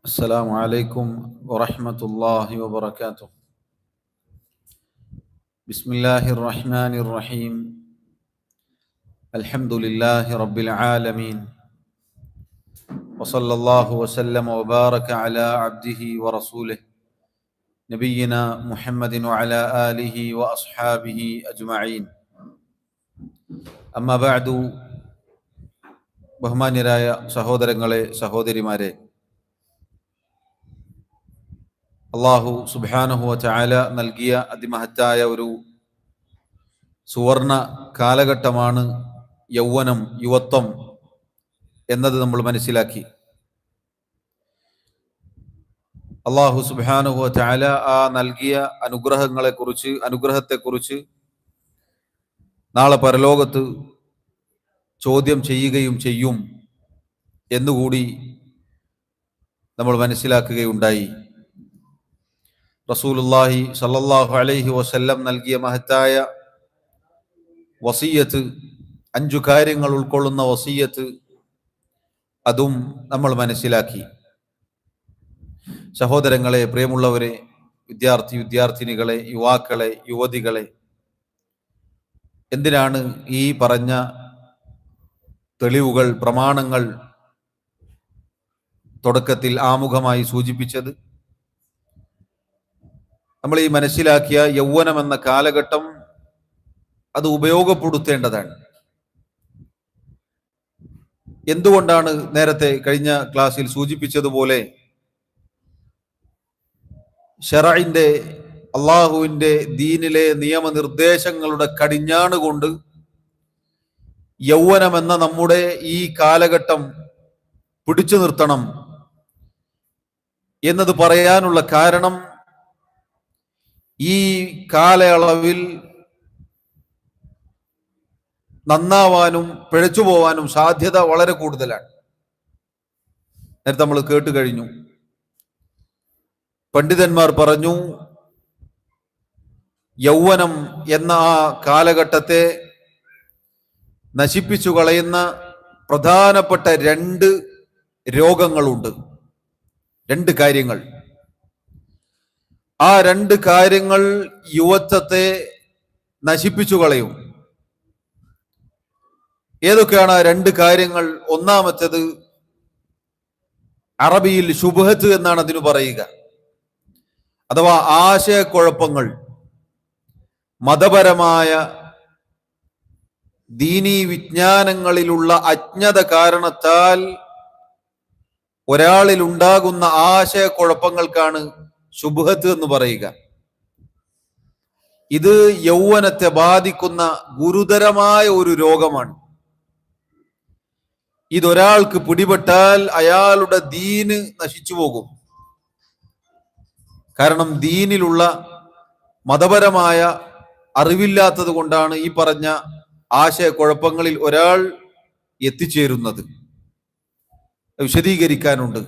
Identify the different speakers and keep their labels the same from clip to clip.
Speaker 1: السلام عليكم ورحمة الله وبركاته. بسم الله الرحمن الرحيم. الحمد لله رب العالمين، وصلى الله وسلم وبارك على عبده ورسوله نبينا محمد وعلى آله وأصحابه أجمعين. أما بعد، ബഹുമാന്യരായ സഹോദരങ്ങളെ സഹോദരിമാരെ, അള്ളാഹു സുബ്ഹാനഹു വ തആല നൽകിയ അതിമഹത്തായ ഒരു സുവർണ കാലഘട്ടമാണ് യൗവനം, യുവത്വം എന്നത് നമ്മൾ മനസ്സിലാക്കി. അള്ളാഹു സുബ്ഹാനഹു വ തആല ആ നൽകിയ അനുഗ്രഹത്തെക്കുറിച്ച് നാളെ പരലോകത്ത് ചോദ്യം ചെയ്യുകയും ചെയ്യും എന്നുകൂടി നമ്മൾ മനസ്സിലാക്കുകയുണ്ടായി. റസൂലുള്ളാഹി സ്വല്ലല്ലാഹു അലൈഹി വസല്ലം നൽകിയ മഹത്തായ വസിയ്യത്ത്, 5 കാര്യങ്ങൾ ഉൾക്കൊള്ളുന്ന വസിയ്യത്ത്, അതും നമ്മൾ മനസ്സിലാക്കി. സഹോദരങ്ങളെ, പ്രിയമുള്ളവരെ, വിദ്യാർത്ഥിനികളെ, യുവാക്കളെ, യുവതികളെ, എന്തിനാണ് ഈ പറഞ്ഞ തെളിവുകൾ, പ്രമാണങ്ങൾ തുടക്കത്തിൽ ആമുഖമായി സൂചിപ്പിച്ചത്? നമ്മൾ ഈ മനസ്സിലാക്കിയ യൗവനം എന്ന കാലഘട്ടം അത് ഉപയോഗപ്പെടുത്തേണ്ടതാണ്. എന്തുകൊണ്ടാണ്? നേരത്തെ കഴിഞ്ഞ ക്ലാസ്സിൽ സൂചിപ്പിച്ചതുപോലെ ശറഇന്റെ, അള്ളാഹുവിന്റെ ദീനിലെ നിയമനിർദ്ദേശങ്ങളുടെ കടിഞ്ഞാണുകൊണ്ട് യൗവനം എന്ന നമ്മുടെ ഈ കാലഘട്ടം പിടിച്ചു നിർത്തണം എന്നത് പറയാനുള്ള കാരണം, ഈ കാലയളവിൽ നന്നാവാനും പിഴച്ചു പോവാനും സാധ്യത വളരെ കൂടുതലാണ്. നേരത്തെ നമ്മൾ കേട്ട് കഴിഞ്ഞു. പണ്ഡിതന്മാർ പറഞ്ഞു, യൗവനം എന്ന ആ കാലഘട്ടത്തെ നശിപ്പിച്ചു കളയുന്ന പ്രധാനപ്പെട്ട 2 രോഗങ്ങളുണ്ട്, 2 കാര്യങ്ങൾ. ആ 2 കാര്യങ്ങൾ യുവത്വത്തെ നശിപ്പിച്ചു കളയും. ഏതൊക്കെയാണ് ആ 2 കാര്യങ്ങൾ? ഒന്നാമത്തേത്, അറബിയിൽ ശുബ്ഹത്ത് എന്നാണ് അതിന് പറയുക, അഥവാ ആശയക്കുഴപ്പങ്ങൾ. മതപരമായ ദീനീ വിജ്ഞാനങ്ങളിലുള്ള അജ്ഞത കാരണത്താൽ ഒരാളിൽ ഉണ്ടാകുന്ന ആശയക്കുഴപ്പങ്ങൾക്കാണ് ശുബ്ഹത്ത് എന്ന് പറയുക. ഇത് യൗവനത്തെ ബാധിക്കുന്ന ഗുരുതരമായ ഒരു രോഗമാണ്. ഇതൊരാൾക്ക് പിടിപെട്ടാൽ അയാളുടെ ദീന് നശിച്ചു പോകും. കാരണം ദീനിലുള്ള മതപരമായ അറിവില്ലാത്തത് കൊണ്ടാണ് ഈ പറഞ്ഞ ആശയക്കുഴപ്പങ്ങളിൽ ഒരാൾ എത്തിച്ചേരുന്നത്. വിശദീകരിക്കാനുണ്ട്.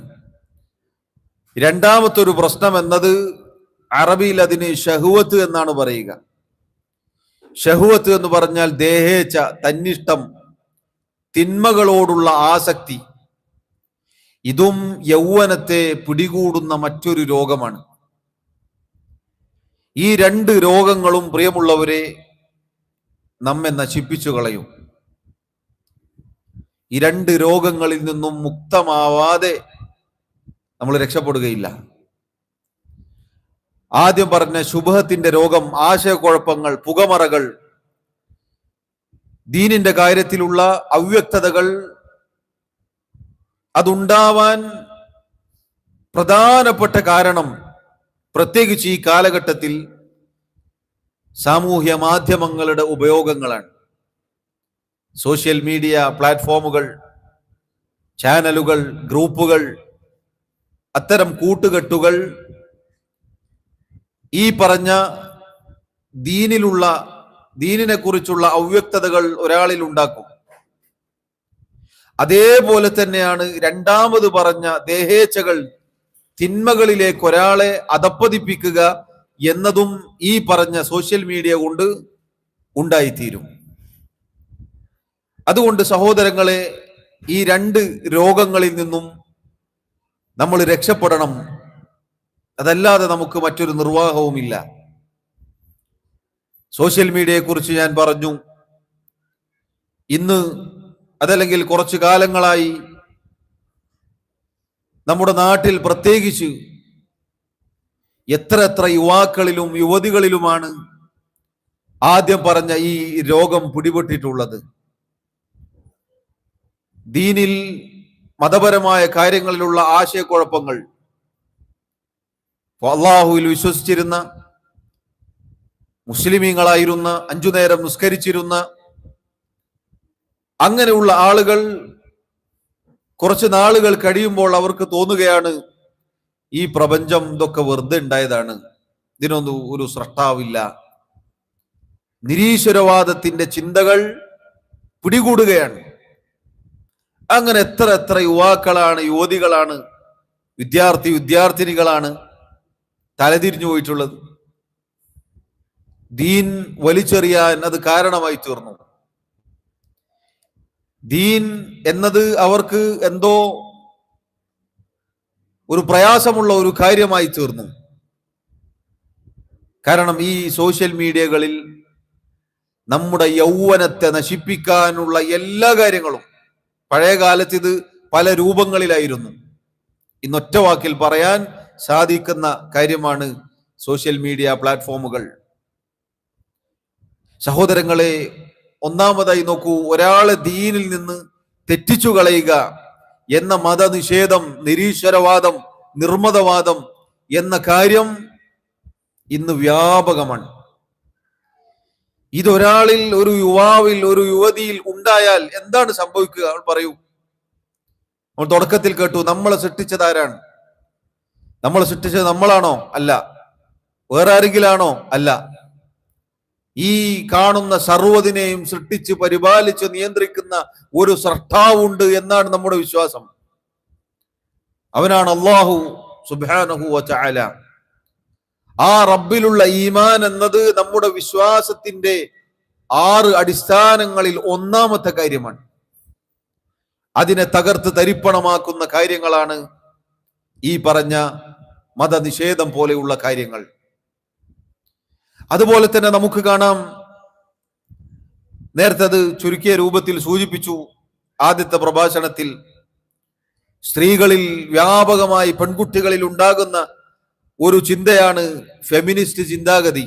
Speaker 1: രണ്ടാമത്തെ ഒരു പ്രശ്നം എന്നത്, അറബിയിൽ അതിന് ഷഹ്വത്ത് എന്നാണ് പറയുക. ഷഹ്വത്ത് എന്ന് പറഞ്ഞാൽ ദേഹേച്ഛ, തന്നിഷ്ടം, തിന്മകളോടുള്ള ആസക്തി. ഇതും യൗവനത്തെ പിടികൂടുന്ന മറ്റൊരു രോഗമാണ്. ഈ 2 രോഗങ്ങളും, പ്രിയമുള്ളവരെ, നമ്മെ നശിപ്പിച്ചു കളയും. ഈ 2 രോഗങ്ങളിൽ നിന്നും മുക്തമാവാതെ നമ്മൾ രക്ഷപ്പെടുകയില്ല. ആദ്യം പറഞ്ഞ ശുബ്ഹത്തിന്റെ രോഗം, ആശയക്കുഴപ്പങ്ങൾ, പുകമറകൾ, ദീനിന്റെ കാര്യത്തിലുള്ള അവ്യക്തതകൾ, അതുണ്ടാവാൻ പ്രധാനപ്പെട്ട കാരണം, പ്രത്യേകിച്ച് ഈ കാലഘട്ടത്തിൽ, സാമൂഹ്യ മാധ്യമങ്ങളുടെ ഉപയോഗങ്ങളാണ്. സോഷ്യൽ മീഡിയ പ്ലാറ്റ്ഫോമുകൾ, ചാനലുകൾ, ഗ്രൂപ്പുകൾ, അത്തരം കൂട്ടുകെട്ടുകൾ ഈ പറഞ്ഞ ദീനിനെ കുറിച്ചുള്ള അവ്യക്തതകൾ ഒരാളിൽ ഉണ്ടാക്കും. അതേപോലെ തന്നെയാണ് രണ്ടാമത് പറഞ്ഞ ദേഹേച്ഛകൾ, തിന്മകളിലേക്ക് ഒരാളെ അധപ്പതിപ്പിക്കുക എന്നതും ഈ പറഞ്ഞ സോഷ്യൽ മീഡിയ കൊണ്ട് ഉണ്ടായിത്തീരും. അതുകൊണ്ട് സഹോദരങ്ങളെ, ഈ 2 രോഗങ്ങളിൽ നിന്നും നമ്മൾ രക്ഷപ്പെടണം. അതല്ലാതെ നമുക്ക് മറ്റൊരു നിർവാഹവുമില്ല. സോഷ്യൽ മീഡിയയെ കുറിച്ച് ഞാൻ പറഞ്ഞു. ഇന്ന് അതല്ലെങ്കിൽ കുറച്ചു കാലങ്ങളായി നമ്മുടെ നാട്ടിൽ പ്രത്യേകിച്ച് എത്ര യുവാക്കളിലും യുവതികളിലുമാണ് ആദ്യം പറഞ്ഞ ഈ രോഗം പിടിപെട്ടിട്ടുള്ളത്. ദീനിൽ മതപരമായ കാര്യങ്ങളിലുള്ള ആശയക്കുഴപ്പങ്ങൾ, അള്ളാഹുവിൽ വിശ്വസിച്ചിരുന്ന, മുസ്ലിമീങ്ങളായിരുന്ന, 5 നേരം നിസ്കരിച്ചിരുന്ന അങ്ങനെയുള്ള ആളുകൾ കുറച്ച് നാളുകൾ കഴിയുമ്പോൾ അവർക്ക് തോന്നുകയാണ്, ഈ പ്രപഞ്ചം ഇതൊക്കെ വെറുതെ ഉണ്ടായതാണ്, ഇതിനൊന്നും ഒരു സ്രഷ്ടാവില്ല. നിരീശ്വരവാദത്തിന്റെ ചിന്തകൾ പിടികൂടുകയാണ്. അങ്ങനെ എത്ര യുവാക്കളാണ്, യുവതികളാണ്, വിദ്യാർത്ഥിനികളാണ് തലതിരിഞ്ഞു പോയിട്ടുള്ളത്. ദീൻ വലിച്ചെറിയാൻ അത് കാരണമായി തീർന്നു. ദീൻ എന്നത് അവർക്ക് എന്തോ ഒരു പ്രയാസമുള്ള ഒരു കാര്യമായി തീർന്നു. കാരണം ഈ സോഷ്യൽ മീഡിയകളിൽ നമ്മുടെ യൗവനത്തെ നശിപ്പിക്കാനുള്ള എല്ലാ കാര്യങ്ങളും, പഴയ കാലത്ത് ഇത് പല രൂപങ്ങളിലായിരുന്നു, ഇന്നൊറ്റ വാക്കിൽ പറയാൻ സാധിക്കുന്ന കാര്യമാണ് സോഷ്യൽ മീഡിയ പ്ലാറ്റ്ഫോമുകൾ. സഹോദരങ്ങളെ, ഒന്നാമതായി നോക്കൂ, ഒരാളെ ദീനിൽ നിന്ന് തെറ്റിച്ചു കളയുക എന്ന മതനിഷേധം, നിരീശ്വരവാദം, നിർമ്മതവാദം എന്ന കാര്യം ഇന്ന് വ്യാപകമാണ്. ഇതൊരാളിൽ, ഒരു യുവാവിൽ, ഒരു യുവതിയിൽ ഉണ്ടായാൽ എന്താണ് സംഭവിക്കുക? അവൾ പറയൂ. നമ്മൾ തുടക്കത്തിൽ കേട്ടു, നമ്മളെ സൃഷ്ടിച്ചതാരാണ്? നമ്മളെ സൃഷ്ടിച്ചത് നമ്മളാണോ? അല്ല. വേറെ ആരെങ്കിലാണോ? അല്ല. ഈ കാണുന്ന സർവ്വതിനെയും സൃഷ്ടിച്ച് പരിപാലിച്ച് നിയന്ത്രിക്കുന്ന ഒരു സ്രഷ്ടാവുണ്ട് എന്നാണ് നമ്മുടെ വിശ്വാസം. അവനാണ് അല്ലാഹു സുബ്ഹാനഹു വ തആല. ആ റബ്ബിലുള്ള ഈമാൻ എന്നത് നമ്മുടെ വിശ്വാസത്തിന്റെ 6 അടിസ്ഥാനങ്ങളിൽ ഒന്നാമത്തെ കാര്യമാണ്. അതിനെ തകർത്ത് തരിപ്പണമാക്കുന്ന കാര്യങ്ങളാണ് ഈ പറഞ്ഞ മതനിഷേധം പോലെയുള്ള കാര്യങ്ങൾ. അതുപോലെ തന്നെ നമുക്ക് കാണാം, നേരത്തെ അത് ചുരുക്കിയ രൂപത്തിൽ സൂചിപ്പിച്ചു ആദ്യത്തെ പ്രഭാഷണത്തിൽ, സ്ത്രീകളിൽ വ്യാപകമായി പെൺകുട്ടികളിൽ ഉണ്ടാകുന്ന ഒരു ചിന്തയാണ് ഫെമിനിസ്റ്റ് ചിന്താഗതി.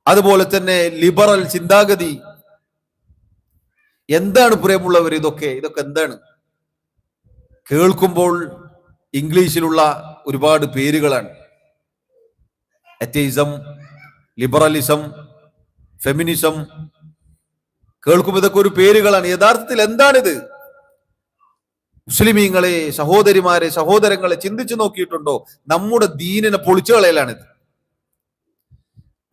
Speaker 1: അതുപോലെ തന്നെ ലിബറൽ ചിന്താഗതി. എന്താണ് പ്രിയമുള്ളവർ ഇതൊക്കെ എന്താണ്? കേൾക്കുമ്പോൾ ഇംഗ്ലീഷിലുള്ള ഒരുപാട് പേരുകളാണ്. അത്യയിസം, ലിബറലിസം, ഫെമിനിസം, കേൾക്കുമ്പോൾ ഇതൊക്കെ ഒരു പേരുകളാണ്. യഥാർത്ഥത്തിൽ എന്താണിത്? മുസ്ലിമീങ്ങളെ, സഹോദരിമാരെ, സഹോദരങ്ങളെ, ചിന്തിച്ചു നോക്കിയിട്ടുണ്ടോ? നമ്മുടെ ദീനിനെ പൊളിച്ചു കളയലാണിത്.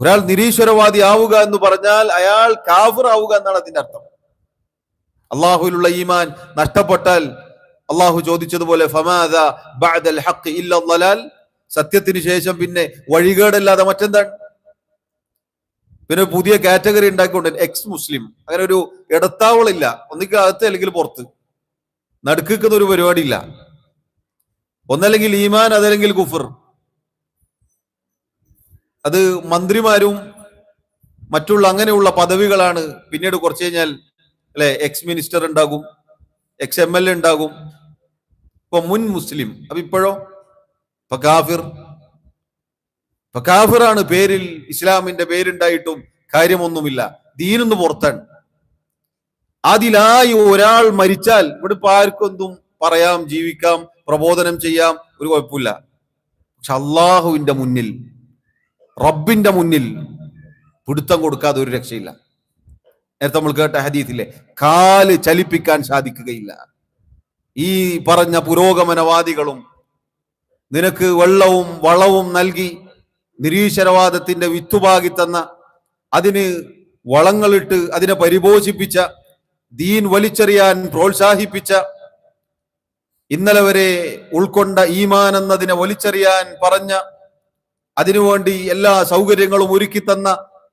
Speaker 1: ഒരാൾ നിരീശ്വരവാദി ആവുക എന്ന് പറഞ്ഞാൽ അയാൾ കാഫിർ ആവുക എന്നാണ് അതിന്റെ അർത്ഥം. അള്ളാഹുവിലുള്ള ഈമാൻ നഷ്ടപ്പെട്ടാൽ അള്ളാഹു ചോദിച്ചതുപോലെ ഫമാദാ ബഅദൽ ഹഖ് ഇല്ല ളലാൽ, സത്യത്തിന് ശേഷം പിന്നെ വഴികേടല്ലാതെ മറ്റെന്താണ്? പിന്നെ പുതിയ കാറ്റഗറി ഉണ്ടാക്കിക്കൊണ്ട് എക്സ് മുസ്ലിം, അങ്ങനെ ഒരു ഇടത്താവളില്ല. ഒന്നിക്ക് അകത്ത് അല്ലെങ്കിൽ പുറത്ത്, നടുക്കുന്ന ഒരു പരിപാടിയില്ല. ഒന്നല്ലെങ്കിൽ ഈമാൻ, അതല്ലെങ്കിൽ കുഫർ. അത് മന്ത്രിമാരും മറ്റുള്ള അങ്ങനെയുള്ള പദവികളാണ്. പിന്നീട് കുറച്ച് കഴിഞ്ഞാൽ അല്ലെ എക്സ് മിനിസ്റ്റർ ഉണ്ടാകും, എക്സ് MLA ഉണ്ടാകും. ഇപ്പൊ മുൻ മുസ്ലിം, അപ്പൊ ഇപ്പോഴോ ഇപ്പൊ കാഫിർ. ഇപ്പൊ കാഫിറാണ് പേരിൽ, ഇസ്ലാമിന്റെ പേരുണ്ടായിട്ടും കാര്യമൊന്നുമില്ല, ദീനൊന്ന് പുറത്താണ്. അതിലായി ഒരാൾ മരിച്ചാൽ ഇവിടെ ഇപ്പൊ ആർക്കൊന്നും പറയാം, ജീവിക്കാം, പ്രബോധനം ചെയ്യാം, ഒരു കുഴപ്പമില്ല. പക്ഷെ അള്ളാഹുവിന്റെ മുന്നിൽ, റബ്ബിന്റെ മുന്നിൽ പിടുത്തം കൊടുക്കാതെ ഒരു രക്ഷയില്ല. നേരത്തെ നമ്മൾ കേട്ട ഹദീസിലെ കാല് ചലിപ്പിക്കാൻ സാധിക്കുകയില്ല. ഈ പറഞ്ഞ പുരോഗമനവാദികളും നിനക്ക് വെള്ളവും വളവും നൽകി നിരീശ്വരവാദത്തിന്റെ വിത്തുപാകി തന്ന, അതിന് വളങ്ങളിട്ട് അതിനെ പരിപോഷിപ്പിച്ച, ദീൻ വലിച്ചെറിയാൻ പ്രോത്സാഹിപ്പിച്ച, ഇന്നലെ വരെ ഉൾക്കൊണ്ട ഈമാൻ എന്നതിനെ വലിച്ചെറിയാൻ പറഞ്ഞ, അതിനുവേണ്ടി എല്ലാ സൗകര്യങ്ങളും ഒരുക്കി തന്ന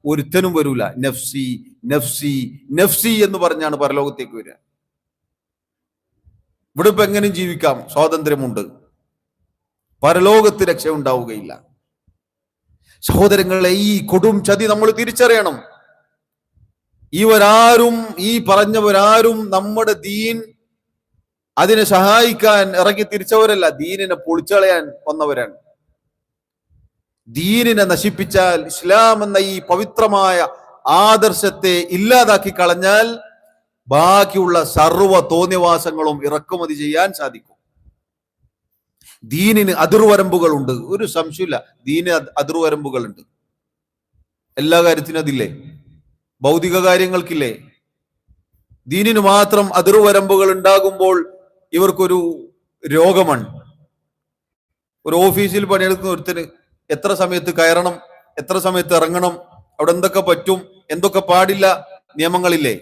Speaker 1: ഒരുത്തനും വരൂല. നഫ്സി നഫ്സി നഫ്സി എന്ന് പറഞ്ഞാണ് പരലോകത്തേക്ക് വരിക. ഇവിടെ ഇപ്പൊ എങ്ങനെയും ജീവിക്കാം, സ്വാതന്ത്ര്യമുണ്ട്, പരലോകത്ത് രക്ഷ ഉണ്ടാവുകയില്ല. സഹോദരങ്ങളെ, ഈ കൊടും ചതി നമ്മൾ തിരിച്ചറിയണം. ഈ പറഞ്ഞവരാരും നമ്മുടെ ദീൻ അതിനെ സഹായിക്കാൻ ഇറങ്ങി തിരിച്ചവരല്ല, ദീനിനെ പൊളിച്ചളയാൻ വന്നവരാണ്. ദീനിനെ നശിപ്പിച്ചാൽ, ഇസ്ലാം എന്ന ഈ പവിത്രമായ ആദർശത്തെ ഇല്ലാതാക്കി കളഞ്ഞാൽ ബാക്കിയുള്ള സർവ്വ തോന്നിവാസങ്ങളും ഇറക്കുമതി ചെയ്യാൻ സാധിക്കും. ദീനിന് അതിർവരമ്പുകളുണ്ട്, ഒരു സംശയമില്ല. ദീന് അതിർവരമ്പുകളുണ്ട്. എല്ലാ കാര്യത്തിനും അതില്ലേ? ഭൗതിക കാര്യങ്ങൾക്കില്ലേ? ദീനിന് മാത്രം അതിർവരമ്പുകൾ ഉണ്ടാകുമ്പോൾ ഇവർക്കൊരു രോഗമാണ്. ഒരു ഓഫീസിൽ പണിയെടുക്കുന്ന ഒരുത്തിന് എത്ര സമയത്ത് കയറണം, എത്ര സമയത്ത് ഇറങ്ങണം, അവിടെ എന്തൊക്കെ പറ്റും, എന്തൊക്കെ പാടില്ല, നിയമങ്ങളില്ലേ?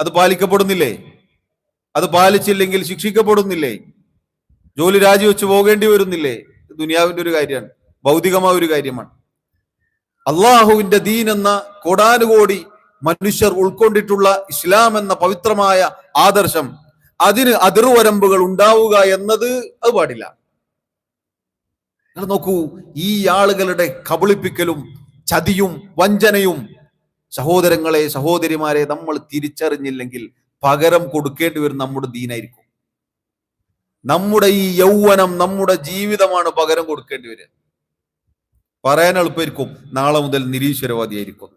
Speaker 1: അത് പാലിക്കപ്പെടുന്നില്ലേ? അത് പാലിച്ചില്ലെങ്കിൽ ശിക്ഷിക്കപ്പെടുന്നില്ലേ? ജോലി രാജിവെച്ച് പോകേണ്ടി വരുന്നില്ലേ? ദുനിയാവിന്റെ ഒരു കാര്യമാണ്, ഭൗതികമായ ഒരു കാര്യമാണ്. അള്ളാഹുവിന്റെ ദീൻ എന്ന കോടാനുകോടി മനുഷ്യർ ഉൾക്കൊണ്ടിട്ടുള്ള ഇസ്ലാം എന്ന പവിത്രമായ ആദർശം, അതിന് അതിർവരമ്പുകൾ ഉണ്ടാവുക എന്നത് അത് പാടില്ല. നിങ്ങൾ നോക്കൂ, ഈ ആളുകളുടെ കബളിപ്പിക്കലും ചതിയും വഞ്ചനയും സഹോദരങ്ങളെ, സഹോദരിമാരെ, നമ്മൾ തിരിച്ചറിഞ്ഞില്ലെങ്കിൽ പകരം കൊടുക്കേണ്ടി വരും നമ്മുടെ ദീനായിരിക്കും. നമ്മുടെ ഈ യൗവനം, നമ്മുടെ ജീവിതമാണ് പകരം കൊടുക്കേണ്ടി വരിക. പറയാൻ എളുപ്പമായിരിക്കും, നാളെ മുതൽ നിരീശ്വരവാദിയായിരിക്കും.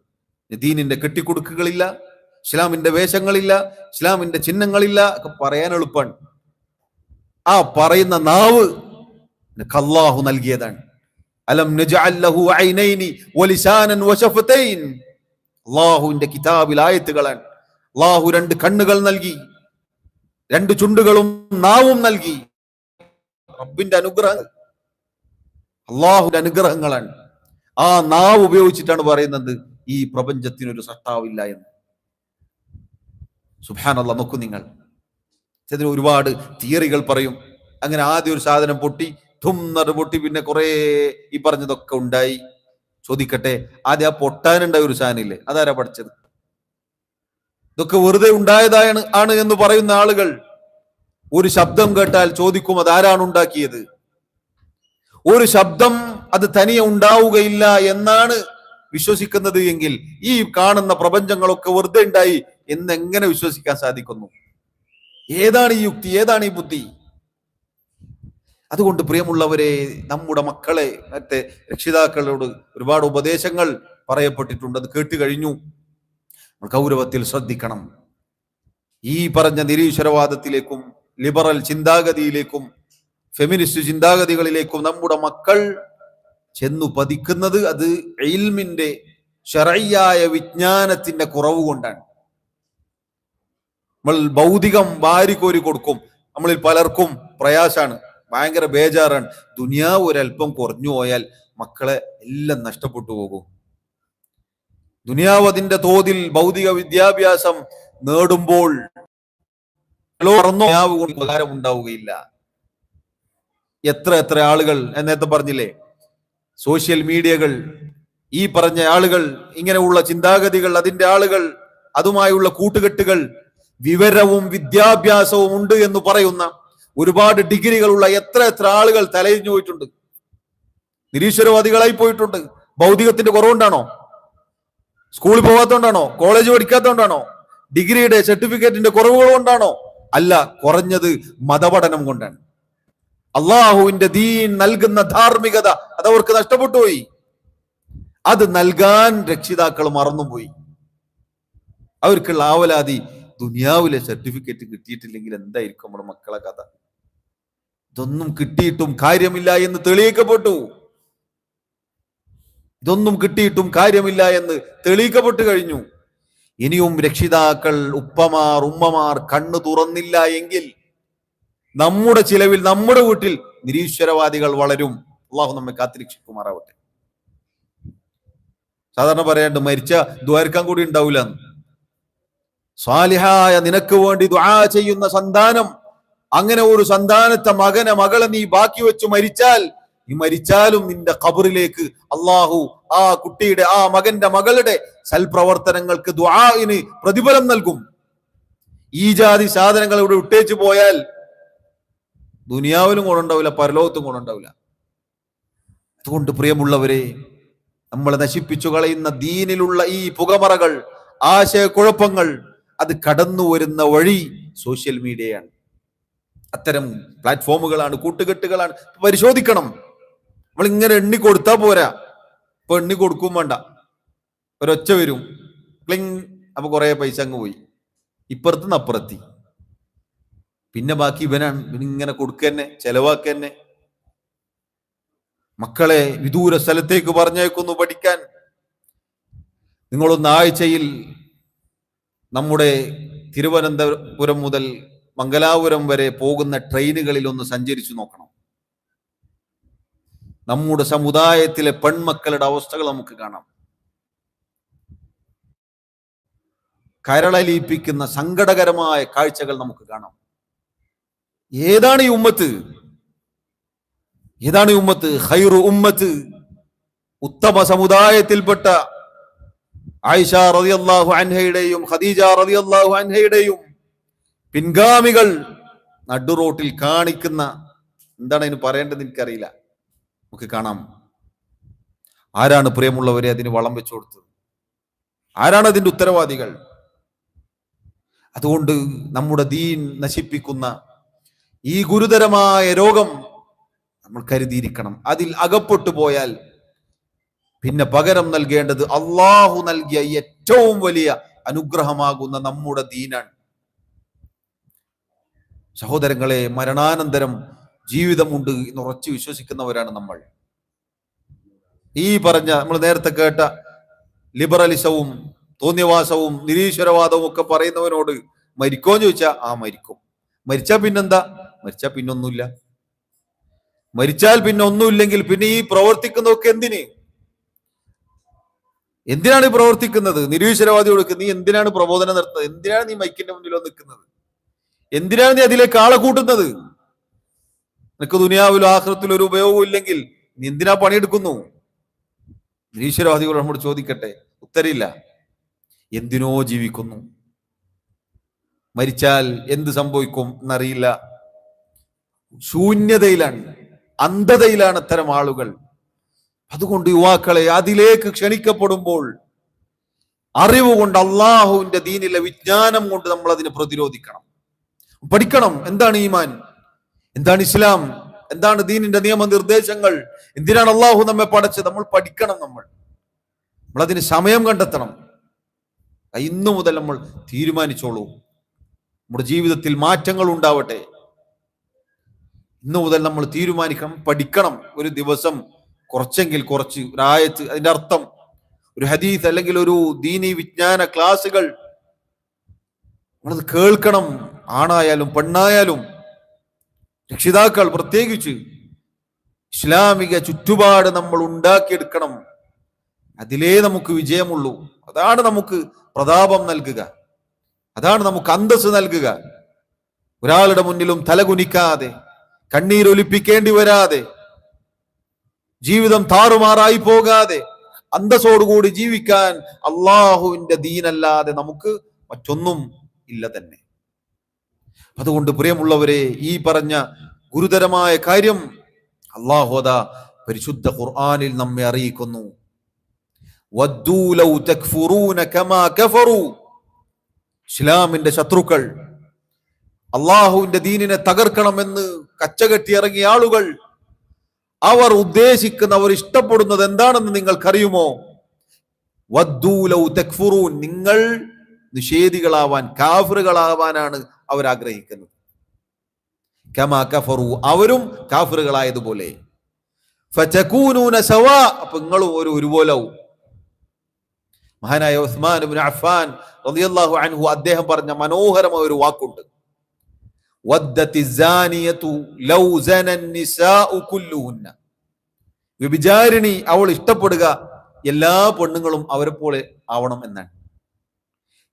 Speaker 1: ദീനിന്റെ കെട്ടിക്കൊടുക്കുകളില്ല, ഇസ്ലാമിന്റെ വേഷങ്ങളില്ല, ഇസ്ലാമിന്റെ ചിഹ്നങ്ങളില്ല, ഒക്കെ പറയാൻ എളുപ്പമാണ്. ആ പറയുന്ന നാവ് അല്ലാഹു നൽകിയതാണ്. അലം നജഅൽ ലഹു ഐനൈനി വലിസാനൻ വശഫതൈൻ. അല്ലാഹുവിന്റെ കിതാബിൽ ആയത്തുകളാണ്. അല്ലാഹു രണ്ട് കണ്ണുകൾ നൽകി, രണ്ട് ചുണ്ടുകളും നാവും നൽകി. റബ്ബിന്റെ അനുഗ്രഹം, അള്ളാഹുവിന്റെ അനുഗ്രഹങ്ങളാണ്. ആ നാവ് ഉപയോഗിച്ചിട്ടാണ് പറയുന്നത് ഈ പ്രപഞ്ചത്തിനൊരു സട്ടാവില്ല എന്ന്. സുബ്ഹാനല്ലാഹ്. നോക്കൂ നിങ്ങൾ, ഇതിന് ഒരുപാട് തിയറികൾ പറയും. അങ്ങനെ ആദ്യം ഒരു സാധനം പൊട്ടി, പൊട്ടി, പിന്നെ കുറെ ഈ പറഞ്ഞതൊക്കെ ഉണ്ടായി. ചോദിക്കട്ടെ, ആദ്യം ആ പൊട്ടാനുണ്ടായ ഒരു സാധനമില്ലേ, അതാരാ പഠിച്ചത്? ഇതൊക്കെ വെറുതെ ഉണ്ടായതാണ് എന്ന് പറയുന്ന ആളുകൾ ഒരു ശബ്ദം കേട്ടാൽ ചോദിക്കും, അതാരാണ് ഉണ്ടാക്കിയത്? ഒരു ശബ്ദം അത് തനിയെ ഉണ്ടാവുകയില്ല എന്നാണ് വിശ്വസിക്കുന്നത് എങ്കിൽ ഈ കാണുന്ന പ്രപഞ്ചങ്ങളൊക്കെ വെറുതെ ഉണ്ടായി എന്നെങ്ങനെ വിശ്വസിക്കാൻ സാധിക്കുന്നു? ഏതാണ് ഈ യുക്തി? ഏതാണ് ഈ ബുദ്ധി? അതുകൊണ്ട് പ്രിയമുള്ളവരെ, നമ്മുടെ മക്കളെ, മറ്റേ രക്ഷിതാക്കളോട് ഒരുപാട് ഉപദേശങ്ങൾ പറയപ്പെട്ടിട്ടുണ്ട്. അത് കേട്ട് കഴിഞ്ഞു. ഗൗരവത്തിൽ ശ്രദ്ധിക്കണം. ഈ പറഞ്ഞ നിരീശ്വരവാദത്തിലേക്കും ലിബറൽ ചിന്താഗതിയിലേക്കും ഫെമിനിസ്റ്റ് ചിന്താഗതികളിലേക്കും നമ്മുടെ മക്കൾ ചെന്നു പതിക്കുന്നത് അത് ഇൽമിന്റെ ശർഈയായ വിജ്ഞാനത്തിന്റെ കുറവ് കൊണ്ടാണ്. നമ്മൾ ഭൗതികം വാരിക്കോരി കൊടുക്കും. നമ്മളിൽ പലർക്കും പ്രയാസാണ്, ഭയങ്കര ബേജാറാണ്. ദുനിയാവ് ഒരല്പം കുറഞ്ഞു പോയാൽ മക്കളെ എല്ലാം നഷ്ടപ്പെട്ടു പോകും. ദുനിയാവ് തോതിൽ ഭൗതിക വിദ്യാഭ്യാസം നേടുമ്പോൾ ഉപകാരം ഉണ്ടാവുകയില്ല. എത്ര ആളുകൾ, നേരത്തെ പറഞ്ഞില്ലേ, സോഷ്യൽ മീഡിയകൾ, ഈ പറഞ്ഞ ആളുകൾ, ഇങ്ങനെയുള്ള ചിന്താഗതികൾ, അതിന്റെ ആളുകൾ, അതുമായുള്ള കൂട്ടുകെട്ടുകൾ, വിവരവും വിദ്യാഭ്യാസവും ഉണ്ട് എന്ന് പറയുന്ന ഒരുപാട് ഡിഗ്രികളുള്ള എത്ര ആളുകൾ തലയിഞ്ഞു പോയിട്ടുണ്ട്, നിരീശ്വരവാദികളായി പോയിട്ടുണ്ട്. ഭൗതികത്തിന്റെ കുറവുണ്ടാണോ? സ്കൂളിൽ പോകാത്തോണ്ടാണോ? കോളേജ് പഠിക്കാത്തോണ്ടാണോ? ഡിഗ്രിയുടെ സർട്ടിഫിക്കറ്റിന്റെ കുറവുകൾ കൊണ്ടാണോ? അല്ല, കുറഞ്ഞത് മതപഠനം കൊണ്ടാണ്. അള്ളാഹുവിന്റെ ദീൻ നൽകുന്ന ധാർമ്മികത അതവർക്ക് നഷ്ടപ്പെട്ടു പോയി. അത് നൽകാൻ രക്ഷിതാക്കൾ മറന്നുപോയി. അവർക്കുള്ള ആവലാതി ദുനിയാവിലെ സർട്ടിഫിക്കറ്റ് കിട്ടിയിട്ടില്ലെങ്കിൽ എന്തായിരിക്കും നമ്മുടെ മക്കളെ കഥ? ഇതൊന്നും കിട്ടിയിട്ടും കാര്യമില്ല എന്ന് തെളിയിക്കപ്പെട്ടു. ഇതൊന്നും കിട്ടിയിട്ടും കാര്യമില്ല എന്ന് തെളിയിക്കപ്പെട്ടു കഴിഞ്ഞു. ഇനിയും രക്ഷിതാക്കൾ, ഉപ്പമാർ, ഉമ്മമാർ കണ്ണു തുറന്നില്ല എങ്കിൽ നമ്മുടെ ചിലവിൽ നമ്മുടെ വീട്ടിൽ നിരീശ്വരവാദികൾ വളരും. അള്ളാഹു നമ്മെ കാത്തിരക്ഷിക്കുമാറാവട്ടെ. സാധാരണ പറയാണ്ട് മരിച്ച ദ്വാരക്കാൻ കൂടി ഉണ്ടാവില്ല. സ്വാലിഹായ നിനക്ക് വേണ്ടി ദുആ ചെയ്യുന്ന സന്താനം, അങ്ങനെ ഒരു സന്താനത്തെ, മകനെ, മകളെ നീ ബാക്കി വെച്ച് മരിച്ചാൽ, നീ മരിച്ചാലും നിന്റെ ഖബറിലേക്ക് അള്ളാഹു ആ കുട്ടിയുടെ, ആ മകന്റെ, മകളുടെ സൽപ്രവർത്തനങ്ങൾക്ക്, ദുആഇന് പ്രതിഫലം നൽകും. ഈ ജാതി സാധനങ്ങൾ ഇവിടെ വിട്ടേച്ചു പോയാൽ ദുനിയാവിലും ഗുണമുണ്ടാവില്ല, പരലോകത്തും ഗുണമുണ്ടാവില്ല. അതുകൊണ്ട് പ്രിയമുള്ളവരെ, നമ്മളെ നശിപ്പിച്ചു കളയുന്ന ദീനിലുള്ള ഈ പുകമറകൾ, ആശയക്കുഴപ്പങ്ങൾ, അത് കടന്നു വരുന്ന വഴി സോഷ്യൽ മീഡിയയാണ്. അത്തരം പ്ലാറ്റ്ഫോമുകളാണ്, കൂട്ടുകെട്ടുകളാണ്. പരിശോധിക്കണം. നമ്മൾ ഇങ്ങനെ എണ്ണി കൊടുത്താൽ പോരാ. ഇപ്പൊ എണ്ണി കൊടുക്കും വേണ്ട, ഒരൊച്ച വരും, ക്ലിങ്, അപ്പൊ കുറെ പൈസ അങ്ങ് പോയി, ഇപ്പുറത്തുനിന്ന് അപ്പുറത്തി. പിന്നെ ബാക്കി ഇവനാണ്, ഇവനിങ്ങനെ കൊടുക്കന്നെ, ചെലവാക്കന്നെ. മക്കളെ വിദൂര സ്ഥലത്തേക്ക് പറഞ്ഞേക്കുന്നു പഠിക്കാൻ. നിങ്ങളൊന്ന് ആഴ്ചയിൽ നമ്മുടെ തിരുവനന്തപുരം മുതൽ മംഗലാപുരം വരെ പോകുന്ന ട്രെയിനുകളിൽ ഒന്ന് സഞ്ചരിച്ചു നോക്കണം. നമ്മുടെ സമുദായത്തിലെ പെൺമക്കളുടെ അവസ്ഥകൾ നമുക്ക് കാണാം. കരളലിയിപ്പിക്കുന്ന സങ്കടകരമായ കാഴ്ചകൾ നമുക്ക് കാണാം. ഏതാണ് ഈ ഉമ്മത്ത്? ഏതാണ് ഈ ഉമ്മത്ത്? ഖൈറു ഉമ്മത്ത്, ഉത്തമ സമുദായത്തിൽപ്പെട്ട ആയിഷ റളിയല്ലാഹു അൻഹയുടെയും ഖദീജ റളിയല്ലാഹു അൻഹയുടെയും പിൻഗാമികൾ നടുറോട്ടിൽ കാണിക്കുന്ന, എന്താണ് അതിന് പറയേണ്ടത് എനിക്കറിയില്ല, നമുക്ക് കാണാം. ആരാണ് പ്രിയമുള്ളവരെ അതിന് വളം വെച്ചു കൊടുത്തത്? ആരാണ് അതിന്റെ ഉത്തരവാദികൾ? അതുകൊണ്ട് നമ്മുടെ ദീൻ നശിപ്പിക്കുന്ന ഈ ഗുരുതരമായ രോഗം നമ്മൾ കരുതിയിരിക്കണം. അതിൽ അകപ്പെട്ടു പോയാൽ പിന്നെ പകരം നൽകേണ്ടത് അള്ളാഹു നൽകിയ ഏറ്റവും വലിയ അനുഗ്രഹമാകുന്ന നമ്മുടെ ദീനാണ്. സഹോദരങ്ങളെ, മരണാനന്തരം ജീവിതമുണ്ട് എന്ന് ഉറച്ചു വിശ്വസിക്കുന്നവരാണ് നമ്മൾ. ഈ പറഞ്ഞ നമ്മൾ നേരത്തെ കേട്ട ലിബറലിസവും തോന്നിയവാസവും നിരീശ്വരവാദവും ഒക്കെ പറയുന്നവനോട് മരിക്കോന്ന് ചോദിച്ചാൽ ആ മരിക്കും. മരിച്ചാൽ പിന്നെന്താ? മരിച്ചാൽ പിന്നൊന്നുമില്ല. മരിച്ചാൽ പിന്നെ ഒന്നുമില്ലെങ്കിൽ പിന്നെ ഈ പ്രവർത്തിക്കുന്നതൊക്കെ എന്തിനാണ് ഈ പ്രവർത്തിക്കുന്നത്? നിരീശ്വരവാദിയോട് നീ എന്തിനാണ് പ്രബോധനം നടത്തുന്നത്? എന്തിനാണ് നീ മൈക്കിന്റെ മുന്നിലോ നിൽക്കുന്നത്? എന്തിനാണ് നീ അതിലേക്ക് ആളെ കൂട്ടുന്നത്? നിനക്ക് ദുനിയാവിലും ആഖിറത്തിലും ഒരു ഉപയോഗവും ഇല്ലെങ്കിൽ നീ എന്തിനാ പണിയെടുക്കുന്നു? നിരീശ്വരവാദികൾ നമ്മോട് ചോദിക്കട്ടെ, ഉത്തരയില്ല. എന്തിനോ ജീവിക്കുന്നു. മരിച്ചാൽ എന്ത് സംഭവിക്കും എന്നറിയില്ല. ശൂന്യതയിലാണ്, അന്ധതയിലാണ് അത്തരം ആളുകൾ. അതുകൊണ്ട് യുവാക്കളെ, അതിലേക്ക് ക്ഷണിക്കപ്പെടുമ്പോൾ അറിവ് കൊണ്ട്, അള്ളാഹുവിന്റെ ദീനിലെ വിജ്ഞാനം കൊണ്ട് നമ്മൾ അതിനെ പ്രതിരോധിക്കണം, പഠിക്കണം. എന്താണ് ഈമാൻ? എന്താണ് ഇസ്ലാം? എന്താണ് ദീനിന്റെ നിയമനിർദ്ദേശങ്ങൾ? എന്തിനാണ് അള്ളാഹു നമ്മെ പടച്ചത്? നമ്മൾ പഠിക്കണം. നമ്മളതിന് സമയം കണ്ടെത്തണം. ഇന്നു മുതൽ നമ്മൾ തീരുമാനിച്ചോളൂ, നമ്മുടെ ജീവിതത്തിൽ മാറ്റങ്ങൾ ഉണ്ടാവട്ടെ. ഇന്നു മുതൽ നമ്മൾ തീരുമാനിക്കണം, പഠിക്കണം. ഒരു ദിവസം കുറച്ചെങ്കിൽ കുറച്ച് ഒരു ആയത്ത്, അതിന്റെ അർത്ഥം, ഒരു ഹദീസ് അല്ലെങ്കിൽ ഒരു ദീനി വിജ്ഞാന ക്ലാസുകൾ നമ്മളത് കേൾക്കണം. ആണായാലും പെണ്ണായാലും രക്ഷിതാക്കൾ പ്രത്യേകിച്ച് ഇസ്ലാമിക ചുറ്റുപാട് നമ്മൾ ഉണ്ടാക്കിയെടുക്കണം. അതിലേ നമുക്ക് വിജയമുള്ളൂ. അതാണ് നമുക്ക് പ്രതാപം നൽകുക, അതാണ് നമുക്ക് അന്തസ്സ് നൽകുക. ഒരാളുടെ മുന്നിലും തലകുനിക്കാതെ, കണ്ണീരൊലിപ്പിക്കേണ്ടി വരാതെ, ജീവിതം താറുമാറായി പോകാതെ അന്തസ്സോടുകൂടി ജീവിക്കാൻ അള്ളാഹുവിന്റെ ദീനല്ലാതെ നമുക്ക് മറ്റൊന്നും ഇല്ല തന്നെ. അതുകൊണ്ട് പ്രിയമുള്ളവരെ, ഈ പറഞ്ഞ ഗുരുതരമായ കാര്യം അള്ളാഹു അതാ പരിശുദ്ധ ഖുർആനിൽ നമ്മെ അറിയിക്കുന്നു. വദ്ദൂ ലൗ തക്ഫുറൂന കമാ കഫറൂ. ഇസ്ലാമിന്റെ ശത്രുക്കൾ, അള്ളാഹുവിന്റെ ദീനിനെ തകർക്കണമെന്ന് കച്ചകെട്ടി ഇറങ്ങിയ ആളുകൾ, അവർ ഉദ്ദേശിക്കുന്ന, അവർ ഇഷ്ടപ്പെടുന്നത് എന്താണെന്ന് നിങ്ങൾക്കറിയുമോ? വദ്ദൂ ലൗ തക്ഫുറൂൻ. നിങ്ങൾ നിഷേധികളാവാൻ, കാഫിറുകളാവാനാണ് അവർ ആഗ്രഹിക്കുന്നത്. കമാ കഫറു, അവരും കാഫിറുകളായതുപോലെ. ഫതകൂനൂന സവാ, അപ്പൊ നിങ്ങളും ഒരുപോലാവും. മഹാനായ ഉസ്മാൻ ഇബ്നു അഫ്ഫാൻ റളിയല്ലാഹു അൻഹു അദ്ദേഹം പറഞ്ഞ മനോഹരമായ ഒരു വാക്കുണ്ട്. വദ്ദതി സാനിയതു ലൗ സനൻ നിസാഉ കുല്ലുഹുന്ന. വ്യഭിചാരിണി, അവൾ ഇഷ്ടപ്പെടുക എല്ലാ പെണ്ണുങ്ങളും അവരെ പോലെ ആവണം എന്നാണ്.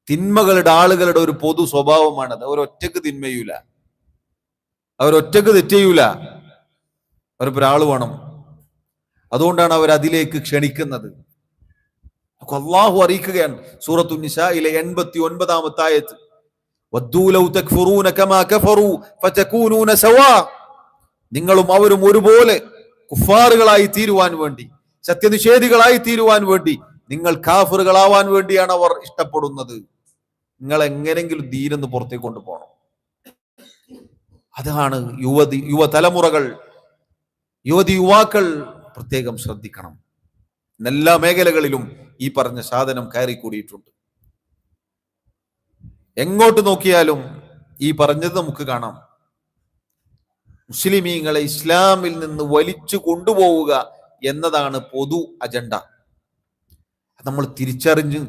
Speaker 1: തിന്മകളുടെ ആളുകളുടെ ഒരു പൊതു സ്വഭാവമാണത്. അവരൊറ്റക്ക് തിന്മയൂല, അവരൊറ്റക്ക് തെറ്റെയ്യൂല, അവരൊരാൾ വേണം. അതുകൊണ്ടാണ് അവർ അതിലേക്ക് ക്ഷണിക്കുന്നത്. അള്ളാഹു അറിയിക്കുകയാണ് സൂറത്തു നിസായിലെ 89-ാമത്തെ ആയത്ത്. വദ്ദൂ ലൗ തക്ഫുറൂന കമാ കഫറൂ ഫതകൂനൂന സവാ. നിങ്ങളും അവരും ഒരുപോലെ കുഫാറുകളായി തീരുവാൻ വേണ്ടി, സത്യനിഷേധികളായി തീരുവാൻ വേണ്ടി, നിങ്ങൾ കാഫിറുകളാവാൻ വേണ്ടിയാണ് അവർ ഇഷ്ടപ്പെടുന്നത്. നിങ്ങൾ എങ്ങനെങ്കിലും ദീനെന്ന് പുറത്തേക്ക് കൊണ്ടുപോകണം. അതാണ് യുവതലമുറകൾ, യുവാക്കൾ പ്രത്യേകം ശ്രദ്ധിക്കണം. എല്ലാ മേഖലകളിലും ഈ പറഞ്ഞ സാധനം കയറിക്കൂടിയിട്ടുണ്ട്. എങ്ങോട്ട് നോക്കിയാലും ഈ പറഞ്ഞത് നമുക്ക് കാണാം. മുസ്ലിമീങ്ങളെ ഇസ്ലാമിൽ നിന്ന് വലിച്ചു കൊണ്ടുപോവുക എന്നതാണ് പൊതു അജണ്ട. നമ്മൾ തിരിച്ചറിഞ്ഞ്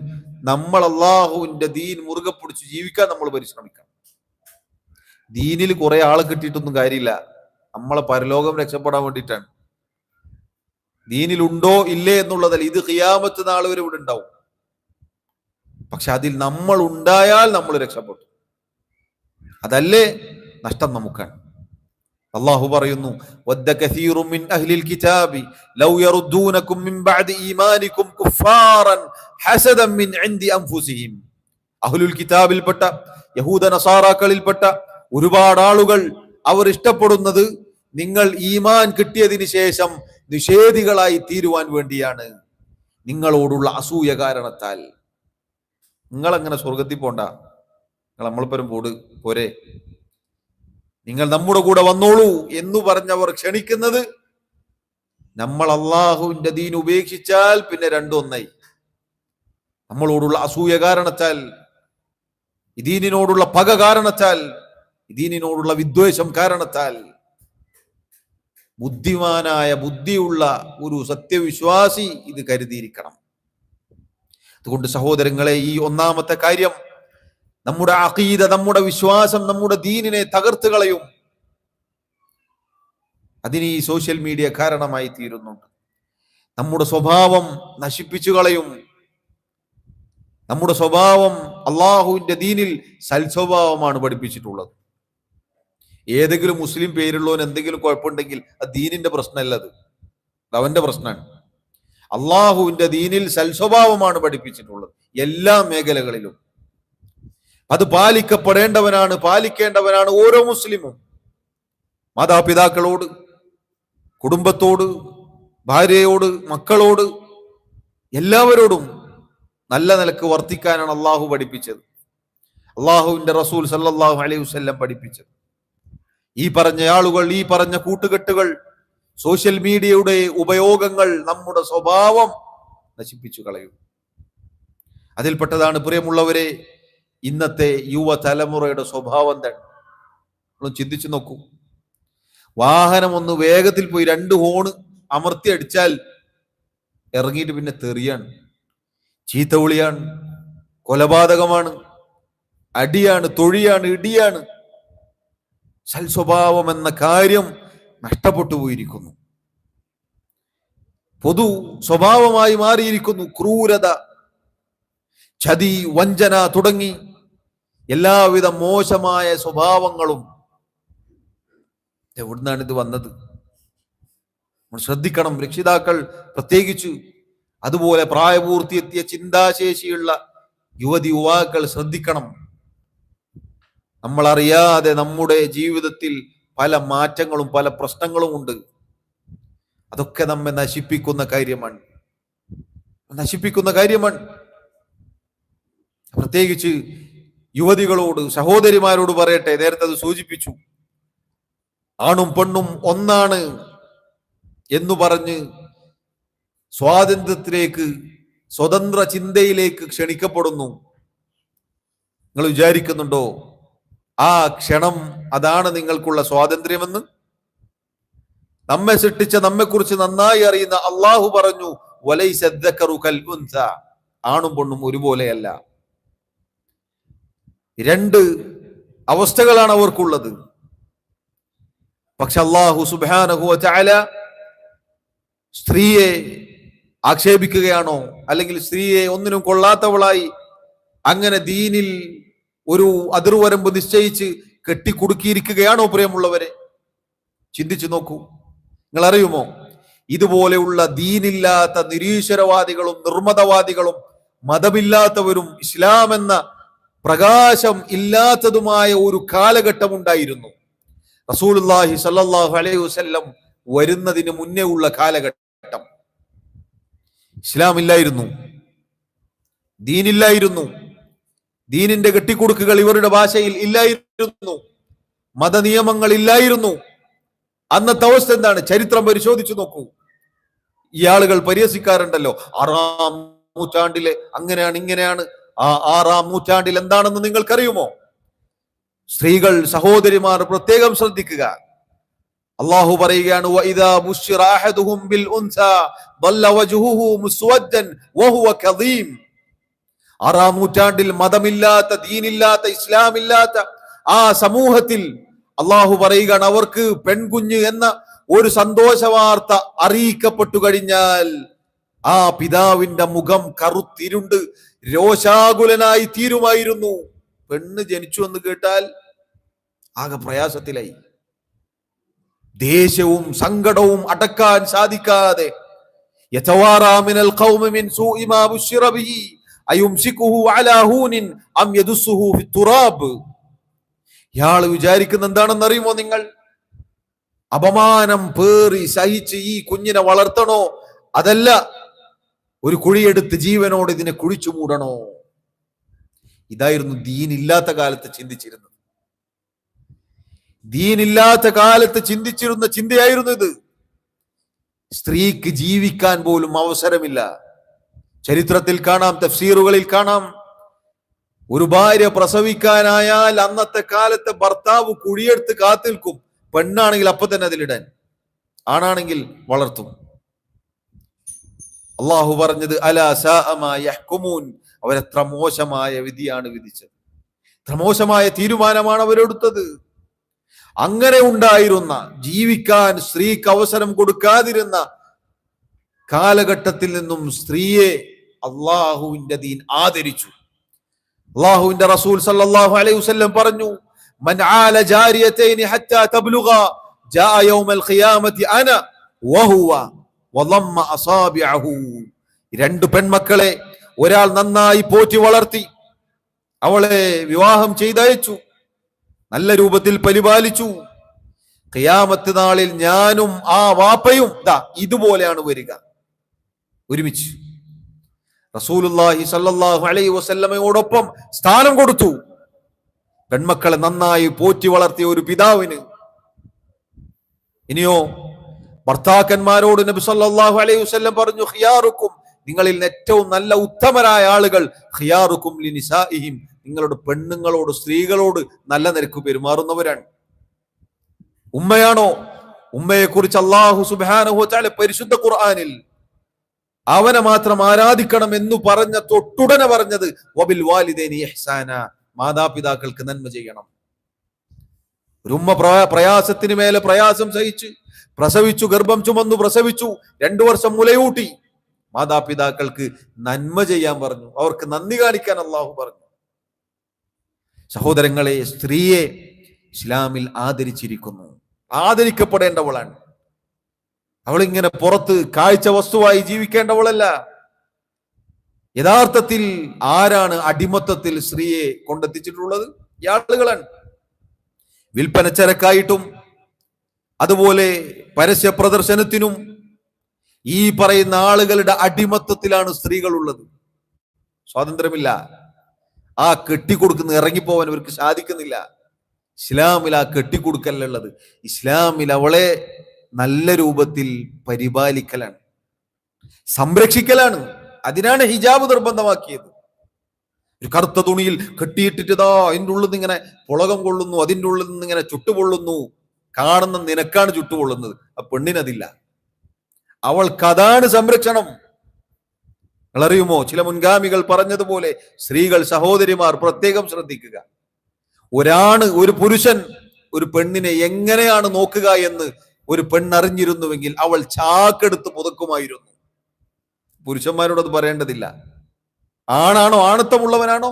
Speaker 1: നമ്മൾ അള്ളാഹുവിന്റെ ദീൻ മുറുകെ പിടിച്ച് ജീവിക്കാൻ നമ്മൾ പരിശ്രമിക്കണം. ദീനിൽ കുറെ ആളെ കിട്ടിയിട്ടൊന്നും കാര്യമില്ല. നമ്മളെ പരലോകം രക്ഷപ്പെടാൻ വേണ്ടിയിട്ടാണ്. ദീനിലുണ്ടോ ഇല്ലേ എന്നുള്ളതല്ല, ഇത് ഖിയാമത്ത് നാൾ വരെ ഇവിടെ ഉണ്ടാവും. പക്ഷെ അതിൽ നമ്മൾ ഉണ്ടായാൽ നമ്മൾ രക്ഷപ്പെട്ടു, അതല്ലേ നഷ്ടം നമുക്കാണ്. അള്ളാഹു പറയുന്നു, വദ്ദ കസീറും മിൻ അഹ്ലിൽ കിതാബി ലൗ യറുദ്ദൂനകും മിൻ ബഅദി ഈമാനികും കുഫാറൻ ഹസദൻ മിൻ ഇൻദി അൻഫുസിഹിം. അഹ്ലുൽ കിതാബിൽപ്പെട്ട യഹൂദ നസാറാക്കളിൽപ്പെട്ട ഒരുപാട് ആളുകൾ അവർ ഇഷ്ടപ്പെടുന്നത് നിങ്ങൾ ഈമാൻ കിട്ടിയതിന് ശേഷം നിഷേധികളായി തീരുവാൻ വേണ്ടിയാണ്, നിങ്ങളോടുള്ള അസൂയ കാരണത്താൽ. നിങ്ങൾ അങ്ങനെ സ്വർഗത്തിൽ പോണ്ട, നിങ്ങൾ നമ്മളിപ്പരും പോരെ, നിങ്ങൾ നമ്മുടെ കൂടെ വന്നോളൂ എന്ന് പറഞ്ഞവർ ക്ഷണിക്കുന്നത്, നമ്മൾ അള്ളാഹുവിന്റെ ദീൻ ഉപേക്ഷിച്ചാൽ പിന്നെ രണ്ടും ഒന്നായി. നമ്മളോടുള്ള അസൂയ കാരണത്താൽ, ദീനിനോടുള്ള പക കാരണത്താൽ, ദീനിനോടുള്ള വിദ്വേഷം കാരണത്താൽ ബുദ്ധിയുള്ള ഒരു സത്യവിശ്വാസി ഇത് കരുതിയിരിക്കണം. അതുകൊണ്ട് സഹോദരങ്ങളെ, ഈ ഒന്നാമത്തെ കാര്യം, നമ്മുടെ അഖീദ, നമ്മുടെ വിശ്വാസം, നമ്മുടെ ദീനിനെ തകർത്ത് കളയും. അതിന് ഈ സോഷ്യൽ മീഡിയ കാരണമായി തീരുന്നുണ്ട്. നമ്മുടെ സ്വഭാവം നശിപ്പിച്ചു കളയും. നമ്മുടെ സ്വഭാവം അള്ളാഹുവിന്റെ ദീനിൽ സൽസ്വഭാവമാണ് പഠിപ്പിച്ചിട്ടുള്ളത്. ഏതെങ്കിലും മുസ്ലിം പേരുള്ളവന് എന്തെങ്കിലും കുഴപ്പമുണ്ടെങ്കിൽ അത് ദീനിന്റെ പ്രശ്നമല്ല, അത് അവന്റെ പ്രശ്നമാണ്. അള്ളാഹുവിന്റെ ദീനിൽ സൽസ്വഭാവമാണ് പഠിപ്പിച്ചിട്ടുള്ളത് എല്ലാ മേഖലകളിലും. അത് പാലിക്കേണ്ടവനാണ് ഓരോ മുസ്ലിമും. മാതാപിതാക്കളോട്, കുടുംബത്തോട്, ഭാര്യയോട്, മക്കളോട്, എല്ലാവരോടും നല്ല നിലക്ക് വർത്തിക്കാനാണ് അള്ളാഹു പഠിപ്പിച്ചത്, അള്ളാഹുവിന്റെ റസൂൽ സല്ലല്ലാഹു അലൈഹി വസല്ലം പഠിപ്പിച്ചത്. ഈ പറഞ്ഞ ആളുകൾ, ഈ പറഞ്ഞ കൂട്ടുകെട്ടുകൾ, സോഷ്യൽ മീഡിയയുടെ ഉപയോഗങ്ങൾ നമ്മുടെ സ്വഭാവം നശിപ്പിച്ചു കളയും. അതിൽപ്പെട്ടതാണ് പ്രിയമുള്ളവരെ ഇന്നത്തെ യുവതലമുറയുടെ സ്വഭാവം തന്നെ. നമ്മൾ ചിന്തിച്ചു നോക്കൂ. വാഹനം ഒന്ന് വേഗത്തിൽ പോയി 2 ഹോണ് അമർത്തി അടിച്ചാൽ ഇറങ്ങിയിട്ട് പിന്നെ തെറിയാണ്, ചീത്തവിളിയാണ്, കൊലപാതകമാണ്, അടിയാണ്, തൊഴിയാണ്, ഇടിയാണ്. സൽസ്വഭാവം എന്ന കാര്യം നഷ്ടപ്പെട്ടു പോയിരിക്കുന്നു. പൊതു സ്വഭാവമായി മാറിയിരിക്കുന്നു. ക്രൂരത, ചതി, വഞ്ചന തുടങ്ങി എല്ലാവിധ മോശമായ സ്വഭാവങ്ങളും. എവിടുന്നാണ് ഇത് വന്നത്? നമ്മൾ ശ്രദ്ധിക്കണം. രക്ഷിതാക്കൾ പ്രത്യേകിച്ച്, അതുപോലെ പ്രായപൂർത്തിയെത്തിയ ചിന്താശേഷിയുള്ള യുവാക്കൾ ശ്രദ്ധിക്കണം. നമ്മളറിയാതെ നമ്മുടെ ജീവിതത്തിൽ പല മാറ്റങ്ങളും പല പ്രശ്നങ്ങളും ഉണ്ട്. അതൊക്കെ നമ്മെ നശിപ്പിക്കുന്ന കാര്യമാണ്. പ്രത്യേകിച്ച് യുവതികളോട്, സഹോദരിമാരോട് പറയട്ടെ, നേരത്തെ അത് സൂചിപ്പിച്ചു, ആണും പെണ്ണും ഒന്നാണ് എന്ന് പറഞ്ഞ് സ്വാതന്ത്ര്യത്തിലേക്ക്, സ്വതന്ത്ര ചിന്തയിലേക്ക് ക്ഷണിക്കപ്പെടുന്നു. നിങ്ങൾ വിചാരിക്കുന്നുണ്ടോ ആ ക്ഷണം അതാണ് നിങ്ങൾക്കുള്ള സ്വാതന്ത്ര്യമെന്ന്? നമ്മെ സൃഷ്ടിച്ച, നമ്മെക്കുറിച്ച് നന്നായി അറിയുന്ന അള്ളാഹു പറഞ്ഞു, വലൈസ ദക്കറു കൽ ഉൻസ, ആണും പെണ്ണും ഒരുപോലെയല്ല. 2 അവസ്ഥകളാണ് അവർക്കുള്ളത്. പക്ഷെ അള്ളാഹു സുബ്ഹാനഹു വ തആല സ്ത്രീയെ ആക്ഷേപിക്കുകയാണോ, അല്ലെങ്കിൽ സ്ത്രീയെ ഒന്നിനും കൊള്ളാത്തവളായി അങ്ങനെ ദീനിൽ ഒരു അതിർവരമ്പ് നിശ്ചയിച്ച് കെട്ടിക്കുടുക്കിയിരിക്കുകയാണോ? പ്രിയമുള്ളവരെ, ചിന്തിച്ചു നോക്കൂ. നിങ്ങൾ അറിയുമോ, ഇതുപോലെയുള്ള ദീനില്ലാത്ത നിരീശ്വരവാദികളും നിർമ്മതവാദികളും മതമില്ലാത്തവരും ഇസ്ലാം എന്ന പ്രകാശം ഇല്ലാത്തതുമായ ഒരു കാലഘട്ടം ഉണ്ടായിരുന്നു. റസൂലുള്ളാഹി സ്വല്ലല്ലാഹു അലൈഹി വസല്ലം വരുന്നതിന് മുന്നേ ഉള്ള കാലഘട്ടം. ഇസ്ലാം ഇല്ലായിരുന്നു, ദീനില്ലായിരുന്നു, ദീനിന്റെ കെട്ടിക്കുടുക്കുകൾ ഇവരുടെ ഭാഷയിൽ ഇല്ലായിരുന്നു, മതനിയമങ്ങൾ ഇല്ലായിരുന്നു. അന്നത്തെ അവസ്ഥ എന്താണ്? ചരിത്രം പരിശോധിച്ചു നോക്കൂ. ഈ ആളുകൾ പരിഹസിക്കാറുണ്ടല്ലോ, 6-ാം നൂറ്റാണ്ടിലെ അങ്ങനെയാണ് ഇങ്ങനെയാണ്. ആ 6-ാം നൂറ്റാണ്ടിൽ എന്താണെന്ന് നിങ്ങൾക്കറിയുമോ? സ്ത്രീകൾ, സഹോദരിമാർ പ്രത്യേകം ശ്രദ്ധിക്കുക. അള്ളാഹു പറയുകയാണ്, വഇദാ ബുശ്ശിറ അഹദുഹും ബിൽ ഉൻസാ ضل വജ്ഹുഹു മുസ്വദ്ദൻ വഹുവ കദീം. 6-ാം നൂറ്റാണ്ടിൽ മതമില്ലാത്ത, ദീനില്ലാത്ത, ഇസ്ലാമില്ലാത്ത ആ സമൂഹത്തിൽ അള്ളാഹു പറയുകയാണ്, അവർക്ക് പെൺകുഞ്ഞ് എന്ന ഒരു സന്തോഷ വാർത്ത അറിയിക്കപ്പെട്ടു കഴിഞ്ഞാൽ ആ പിതാവിന്റെ മുഖം കറുത്തിരുണ്ട് രോഷാകുലനായി തീരുമായിരുന്നു. പെണ്ണ് ജനിച്ചു എന്ന് കേട്ടാൽ ആകെ പ്രയാസത്തിലായി. ദേഷ്യവും സങ്കടവും അടക്കാൻ സാധിക്കാതെ യതവാറാ മിനൽ ഖൗമി മിൻ സൂഇ മാ ബുശ്ശിറ ബിഹി അയുംസികുഹു അലാ ഹൂനിൻ അം യദുസ്സുഹു ഫിത്തുറാബ്. ഇയാൾ വിചാരിക്കുന്ന എന്താണെന്ന് അറിയുമോ നിങ്ങൾ? അപമാനം പേറി സഹിച്ച് ഈ കുഞ്ഞിനെ വളർത്തണോ, അതല്ല ഒരു കുഴിയെടുത്ത് ജീവനോട് ഇതിനെ കുഴിച്ചു മൂടണോ? ഇതായിരുന്നു ദീനില്ലാത്ത കാലത്ത് ചിന്തിച്ചിരുന്നത്. ദീനില്ലാത്ത കാലത്ത് ചിന്തിച്ചിരുന്ന ചിന്തയായിരുന്നു ഇത്. സ്ത്രീക്ക് ജീവിക്കാൻ പോലും അവസരമില്ല. ചരിത്രത്തിൽ കാണാം, തഫ്സീറുകളിൽ കാണാം, ഒരു ഭാര്യ പ്രസവിക്കാനായാൽ അന്നത്തെ കാലത്തെ ഭർത്താവ് കുഴിയെടുത്ത് കാത്തിൽക്കും. പെണ്ണാണെങ്കിൽ അപ്പൊ തന്നെ അതിലിടാൻ, ആണാണെങ്കിൽ വളർത്തും. അള്ളാഹു പറഞ്ഞത് അലാ സാഅ മാ യഹ്കുമൂൻ, അവരെത്ര മോശമായ വിധിയാണ് വിധിച്ചത്, എത്ര മോശമായ തീരുമാനമാണ് അവരെടുത്തത്. അങ്ങനെ ഉണ്ടായിരുന്ന, ജീവിക്കാൻ സ്ത്രീക്ക് അവസരം കൊടുക്കാതിരുന്ന കാലഘട്ടത്തിൽ നിന്നും സ്ത്രീയെ അള്ളാഹുവിന്റെ ദീൻ ആദരിച്ചു. അള്ളാഹുവിന്റെ റസൂൽ സല്ലല്ലാഹു അലൈഹി വസല്ലം പറഞ്ഞു, മൻ ആല ജാരിയതൈനി ഹത്താ തബ്ലുഗ ജാഅ യൗമൽ ഖിയാമത്തി അന വഹുവ വളമ്മ അസാബിഅഹു. രണ്ട് പെൺമക്കളെ ഒരാൾ നന്നായി പോറ്റി വളർത്തി, അവളെ വിവാഹം ചെയ്തയച്ചു, നല്ല രൂപത്തിൽ പരിപാലിച്ചു. ഖിയാമത്ത് നാളിൽ ഞാനും ആ വാപ്പയും ഇതുപോലെയാണ് വരിക, ഒരുമിച്ച്. റസൂലുള്ളാഹി സ്വല്ലല്ലാഹു അലൈഹി വസല്ലമയോടൊപ്പം സ്ഥാനം കൊടുത്തു പെൺമക്കളെ നന്നായി പോറ്റി വളർത്തിയ ഒരു പിതാവിന്. ഇനിയോ ഭർത്താക്കന്മാരോട് നബി സല്ലല്ലാഹു അലൈഹി വസല്ലം പറഞ്ഞു, ഖിയാറുക്കും, നിങ്ങളിൽ ഏറ്റവും നല്ല ഉത്തമരായ ആളുകൾ, ഖിയാറുക്കും ലിനിസാഇഹിം, നിങ്ങളുടെ പെണ്ണുങ്ങളോട്, സ്ത്രീകളോട് നല്ല നിരക്ക് പെരുമാറുന്നവരാണ്. ഉമ്മയാണോ? ഉമ്മയെ കുറിച്ച് അല്ലാഹു സുബ്ഹാനഹു വ തആല പരിശുദ്ധ ഖുർആനിൽ അവനെ മാത്രം ആരാധിക്കണം എന്ന് പറഞ്ഞ തൊട്ടുടനെ പറഞ്ഞത് വബിൽ വാലിദൈനി ഇഹ്സാന, മാതാപിതാക്കൾക്ക് നന്മ ചെയ്യണം. ഒരു ഉമ്മ പ്രയാസത്തിന് മേലെ പ്രയാസം സഹിച്ച് പ്രസവിച്ചു, ഗർഭം ചുമന്നു പ്രസവിച്ചു, 2 വർഷം മുലയൂട്ടി, മാതാപിതാക്കൾക്ക് നന്മ ചെയ്യാൻ പറഞ്ഞു, അവർക്ക് നന്ദി കാണിക്കാൻ അള്ളാഹു പറഞ്ഞു. സഹോദരങ്ങളെ, സ്ത്രീയെ ഇസ്ലാമിൽ ആദരിച്ചിരിക്കുന്നു, ആദരിക്കപ്പെടേണ്ടവളാണ്. അവളിങ്ങനെ പുറത്ത് കാഴ്ച വസ്തുവായി ജീവിക്കേണ്ടവളല്ല. യഥാർത്ഥത്തിൽ ആരാണ് അടിമത്തത്തിൽ സ്ത്രീയെ കൊണ്ടെത്തിച്ചിട്ടുള്ളത്? ഈ ആളുകളാണ്. വിൽപ്പനച്ചരക്കായിട്ടും അതുപോലെ പരസ്യ പ്രദർശനത്തിനും ഈ പറയുന്ന ആളുകളുടെ അടിമത്തത്തിലാണ് സ്ത്രീകൾ ഉള്ളത്. സ്വാതന്ത്ര്യമില്ല. ആ കെട്ടിക്കൊടുക്കുന്ന ഇറങ്ങിപ്പോവാൻ അവർക്ക് സാധിക്കുന്നില്ല. ഇസ്ലാമിൽ ആ കെട്ടിക്കൊടുക്കലുള്ളത്. ഇസ്ലാമിൽ അവളെ നല്ല രൂപത്തിൽ പരിപാലിക്കലാണ്, സംരക്ഷിക്കലാണ്. അതിനാണ് ഹിജാബ് നിർബന്ധമാക്കിയത്. ഒരു കറുത്ത തുണിയിൽ കെട്ടിയിട്ടിട്ടതാ അതിൻ്റെ ഉള്ളിൽ നിന്ന് ഇങ്ങനെ പുളകം കൊള്ളുന്നു, അതിൻ്റെ ഉള്ളിൽ നിന്ന് ഇങ്ങനെ ചുട്ടുപൊള്ളുന്നു. കാണുന്ന നിനക്കാണ് ചുട്ടുപൊള്ളുന്നത്, ആ പെണ്ണിനതില്ല. അവൾക്കതാണ് സംരക്ഷണം. നിങ്ങളറിയുമോ, ചില മുൻഗാമികൾ പറഞ്ഞതുപോലെ സ്ത്രീകൾ, സഹോദരിമാർ പ്രത്യേകം ശ്രദ്ധിക്കുക. ഒരു പുരുഷൻ ഒരു പെണ്ണിനെ എങ്ങനെയാണ് നോക്കുക എന്ന് ഒരു പെണ്ണറിഞ്ഞിരുന്നുവെങ്കിൽ അവൾ ചാക്കെടുത്ത് പുതക്കുമായിരുന്നു. പുരുഷന്മാരോട് അത് പറയേണ്ടതില്ല. ആണാണോ, ആണത്തമുള്ളവനാണോ,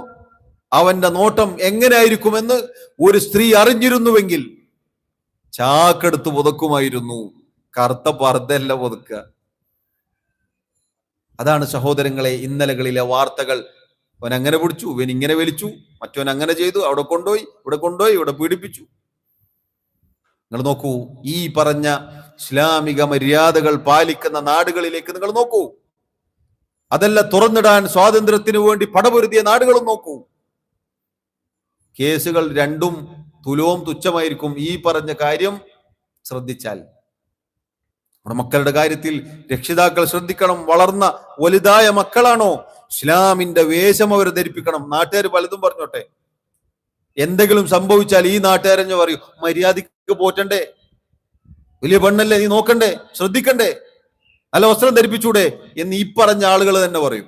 Speaker 1: അവന്റെ നോട്ടം എങ്ങനെയായിരിക്കുമെന്ന് ഒരു സ്ത്രീ അറിഞ്ഞിരുന്നുവെങ്കിൽ ചാക്കെടുത്ത് പുതക്കുമായിരുന്നു. കറുത്ത പർദ്ദയല്ല പുതക്കുക. അതാണ് സഹോദരങ്ങളെ ഇന്നലകളിലെ വാർത്തകൾ അവൻ അങ്ങനെ പിടിച്ചു, ഇവൻ ഇങ്ങനെ വലിച്ചു, മറ്റവൻ അങ്ങനെ ചെയ്തു, അവിടെ കൊണ്ടുപോയി, ഇവിടെ കൊണ്ടുപോയി, ഇവിടെ പീഡിപ്പിച്ചു. നിങ്ങൾ നോക്കൂ, ഈ പറഞ്ഞ ഇസ്ലാമിക മര്യാദകൾ പാലിക്കുന്ന നാടുകളിലേക്ക് നിങ്ങൾ നോക്കൂ. അതല്ല തുറന്നിടാൻ സ്വാതന്ത്ര്യത്തിന് വേണ്ടി പടപൊരുതിയ നാടുകളും നോക്കൂ. കേസുകൾ രണ്ടും തുലവും തുച്ഛമായിരിക്കും ഈ പറഞ്ഞ കാര്യം ശ്രദ്ധിച്ചാൽ. നമ്മുടെ മക്കളുടെ കാര്യത്തിൽ രക്ഷിതാക്കൾ ശ്രദ്ധിക്കണം. വളർന്ന വലുതായ മക്കളാണോ, ഇസ്ലാമിന്റെ വേഷം അവർ ധരിപ്പിക്കണം. നാട്ടുകാർ പലതും പറഞ്ഞോട്ടെ, എന്തെങ്കിലും സംഭവിച്ചാൽ ഈ നാട്ടുകാരെന്ന് പറയൂ, മര്യാദക്ക് പോറ്റണ്ടേ, വലിയ പെണ്ണല്ലേ, നീ നോക്കണ്ടേ, ശ്രദ്ധിക്കണ്ടേ, നല്ല വസ്ത്രം ധരിപ്പിച്ചൂടെ എന്ന് ഈ പറഞ്ഞ ആളുകൾ തന്നെ പറയും.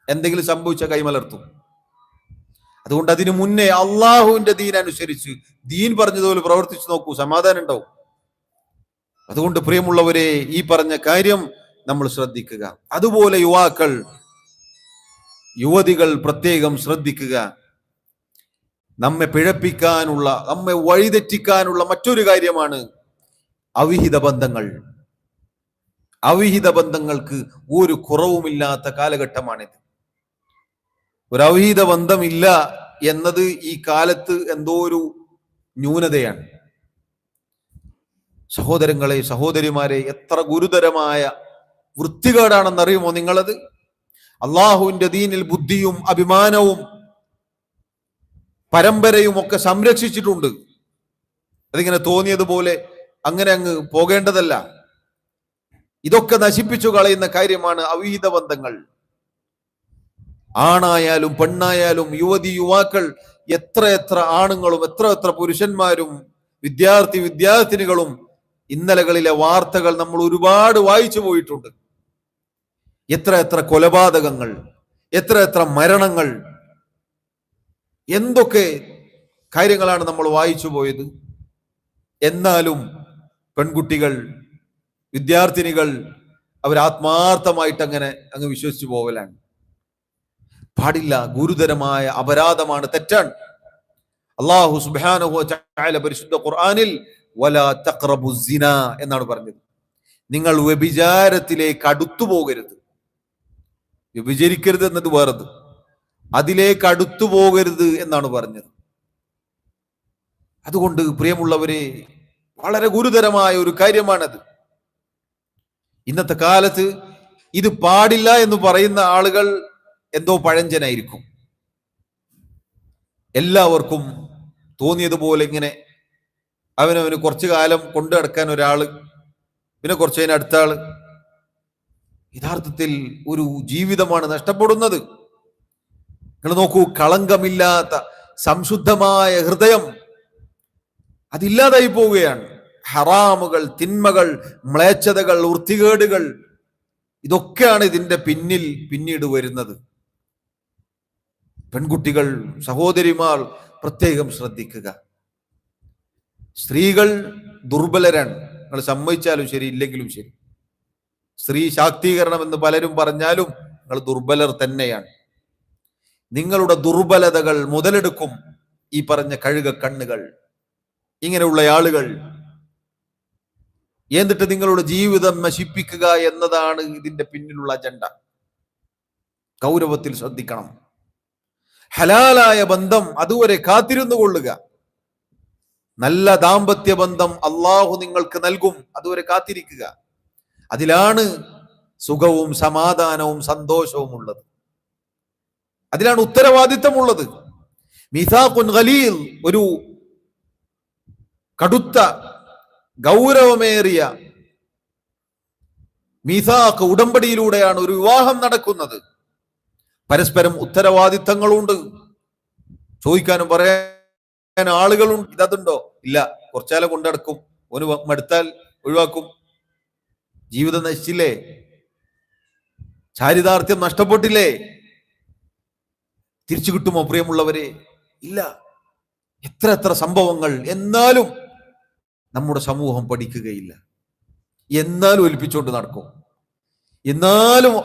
Speaker 1: എന്തെങ്കിലും സംഭവിച്ച കൈമലർത്തും. അതുകൊണ്ട് അതിനു മുന്നേ അള്ളാഹുവിന്റെ ദീൻ അനുസരിച്ച് ദീൻ പറഞ്ഞതുപോലെ പ്രവർത്തിച്ചു നോക്കൂ, സമാധാനം ഉണ്ടാവും. അതുകൊണ്ട് പ്രിയമുള്ളവരെ, ഈ പറഞ്ഞ കാര്യം നമ്മൾ ശ്രദ്ധിക്കുക. അതുപോലെ യുവാക്കൾ, യുവതികൾ പ്രത്യേകം ശ്രദ്ധിക്കുക. നമ്മെ പിഴപ്പിക്കാനുള്ള, നമ്മെ വഴിതെറ്റിക്കാനുള്ള മറ്റൊരു കാര്യമാണ് അവിഹിത ബന്ധങ്ങൾ. അവിഹിത ബന്ധങ്ങൾക്ക് ഒരു കുറവുമില്ലാത്ത കാലഘട്ടമാണിത്. ഒരു അവിഹിത ബന്ധമില്ല എന്നത് ഈ കാലത്ത് എന്തോ ഒരു ന്യൂനതയാണ്. സഹോദരങ്ങളെ, സഹോദരിമാരെ, എത്ര ഗുരുതരമായ വൃത്തികേടാണെന്നറിയുമോ നിങ്ങളത്? അള്ളാഹുവിന്റെ ദീനിൽ ബുദ്ധിയും അഭിമാനവും പരമ്പരയും ഒക്കെ സംരക്ഷിച്ചിട്ടുണ്ട്. അതിങ്ങനെ തോന്നിയതുപോലെ അങ്ങനെ അങ്ങ് പോകേണ്ടതല്ല. ഇതൊക്കെ നശിപ്പിച്ചു കളയുന്ന കാര്യമാണ് അവിഹിത ബന്ധങ്ങൾ. ആണായാലും പെണ്ണായാലും യുവതി യുവാക്കൾ, എത്ര ആണുങ്ങളും എത്ര പുരുഷന്മാരും വിദ്യാർത്ഥിനികളും ഇന്നലകളിലെ വാർത്തകൾ നമ്മൾ ഒരുപാട് വായിച്ചു പോയിട്ടുണ്ട്. എത്ര കൊലപാതകങ്ങൾ, എത്ര മരണങ്ങൾ, എന്തൊക്കെ കാര്യങ്ങളാണ് നമ്മൾ വായിച്ചു പോയത്. എന്നാലും പെൺകുട്ടികൾ, വിദ്യാർത്ഥിനികൾ അവർ ആത്മാർത്ഥമായിട്ട് അങ്ങനെ അങ്ങ് വിശ്വസിച്ചു പോകലാണ്. പാടില്ല, ഗുരുതരമായ അപരാധമാണ്, തെറ്റാണ്. അല്ലാഹു സുബ്ഹാനഹു വ തആല പരിശുദ്ധ ഖുർആനിൽ വലാ തഖ്റബു സിന എന്നാണ് പറഞ്ഞത്. നിങ്ങൾ വ്യഭിചാരത്തിലേക്ക് അടുത്തു പോകരുത്. വ്യഭിചരിക്കരുത് എന്നത് വേറത്, അതിലേക്ക് അടുത്തു പോകരുത് എന്നാണ് പറഞ്ഞത്. അതുകൊണ്ട് പ്രിയമുള്ളവരെ, വളരെ ഗുരുതരമായ ഒരു കാര്യമാണത്. ഇന്നത്തെ കാലത്ത് ഇത് പാടില്ല എന്ന് പറയുന്ന ആളുകൾ എന്തോ പഴഞ്ചനായിരിക്കും. എല്ലാവർക്കും തോന്നിയതുപോലെ ഇങ്ങനെ അവനവന് കുറച്ചു കാലം കൊണ്ടു നടക്കാൻ ഒരാള്, പിന്നെ കുറച്ച് കഴിഞ്ഞ അടുത്ത ആള്. യഥാർത്ഥത്തിൽ ഒരു ജീവിതമാണ് നഷ്ടപ്പെടുന്നത്. നിങ്ങൾ നോക്കൂ, കളങ്കമില്ലാത്ത സംശുദ്ധമായ ഹൃദയം അതില്ലാതായി പോവുകയാണ്. ഹറാമുകൾ, തിന്മകൾ, മ്ലേച്ഛതകൾ, വൃത്തികേടുകൾ, ഇതൊക്കെയാണ് ഇതിന്റെ പിന്നിൽ പിന്നീട് വരുന്നത്. പെൺകുട്ടികൾ, സഹോദരിമാർ പ്രത്യേകം ശ്രദ്ധിക്കുക. സ്ത്രീകൾ ദുർബലരാണ്. നിങ്ങൾ സമ്മതിച്ചാലും ശരി, ഇല്ലെങ്കിലും ശരി. സ്ത്രീ ശാക്തീകരണം എന്ന് പലരും പറഞ്ഞാലും നിങ്ങൾ ദുർബലർ തന്നെയാണ്. നിങ്ങളുടെ ദുർബലതകൾ മുതലെടുക്കും ഈ പറഞ്ഞ കഴുക കണ്ണുകൾ, ഇങ്ങനെയുള്ള ആളുകൾ. എന്നിട്ട് നിങ്ങളുടെ ജീവിതം നശിപ്പിക്കുക എന്നതാണ് ഇതിന്റെ പിന്നിലുള്ള അജണ്ട. ഗൗരവത്തിൽ ശ്രദ്ധിക്കണം. ഹലാലായ ബന്ധം അതുവരെ കാത്തിരുന്നു കൊള്ളുക. നല്ല ദാമ്പത്യ ബന്ധം അള്ളാഹു നിങ്ങൾക്ക് നൽകും, അതുവരെ കാത്തിരിക്കുക. അതിലാണ് സുഖവും സമാധാനവും സന്തോഷവും ഉള്ളത്. അതിലാണ് ഉത്തരവാദിത്തമുള്ളത്. മീസാഖുൻ ഖലീൽ, ഒരു കടുത്ത ഗൗരവമേറിയ മീസാഖ് ഉടമ്പടിയിലൂടെയാണ് ഒരു വിവാഹം നടക്കുന്നത്. പരസ്പരം ഉത്തരവാദിത്തങ്ങളുണ്ട്. ചോദിക്കാനും പറയാനും ആളുകളുണ്ട്. ഇതുണ്ടോ? ഇല്ല, കുറച്ചാലം കൊണ്ടടക്കും, ഓന് മടുത്താൽ ഒഴിവാക്കും. ജീവിതം നശിച്ചില്ലേ? ചാരിതാർത്ഥ്യം നഷ്ടപ്പെട്ടില്ലേ? തിരിച്ചു കിട്ടുമോ പ്രിയമുള്ളവരെ? ഇല്ല. എത്ര സംഭവങ്ങൾ. എന്നാലും നമ്മുടെ സമൂഹം പഠിക്കുകയില്ല. എന്നാലും ഒലിപ്പിച്ചുകൊണ്ട് നടക്കും. എന്നാലും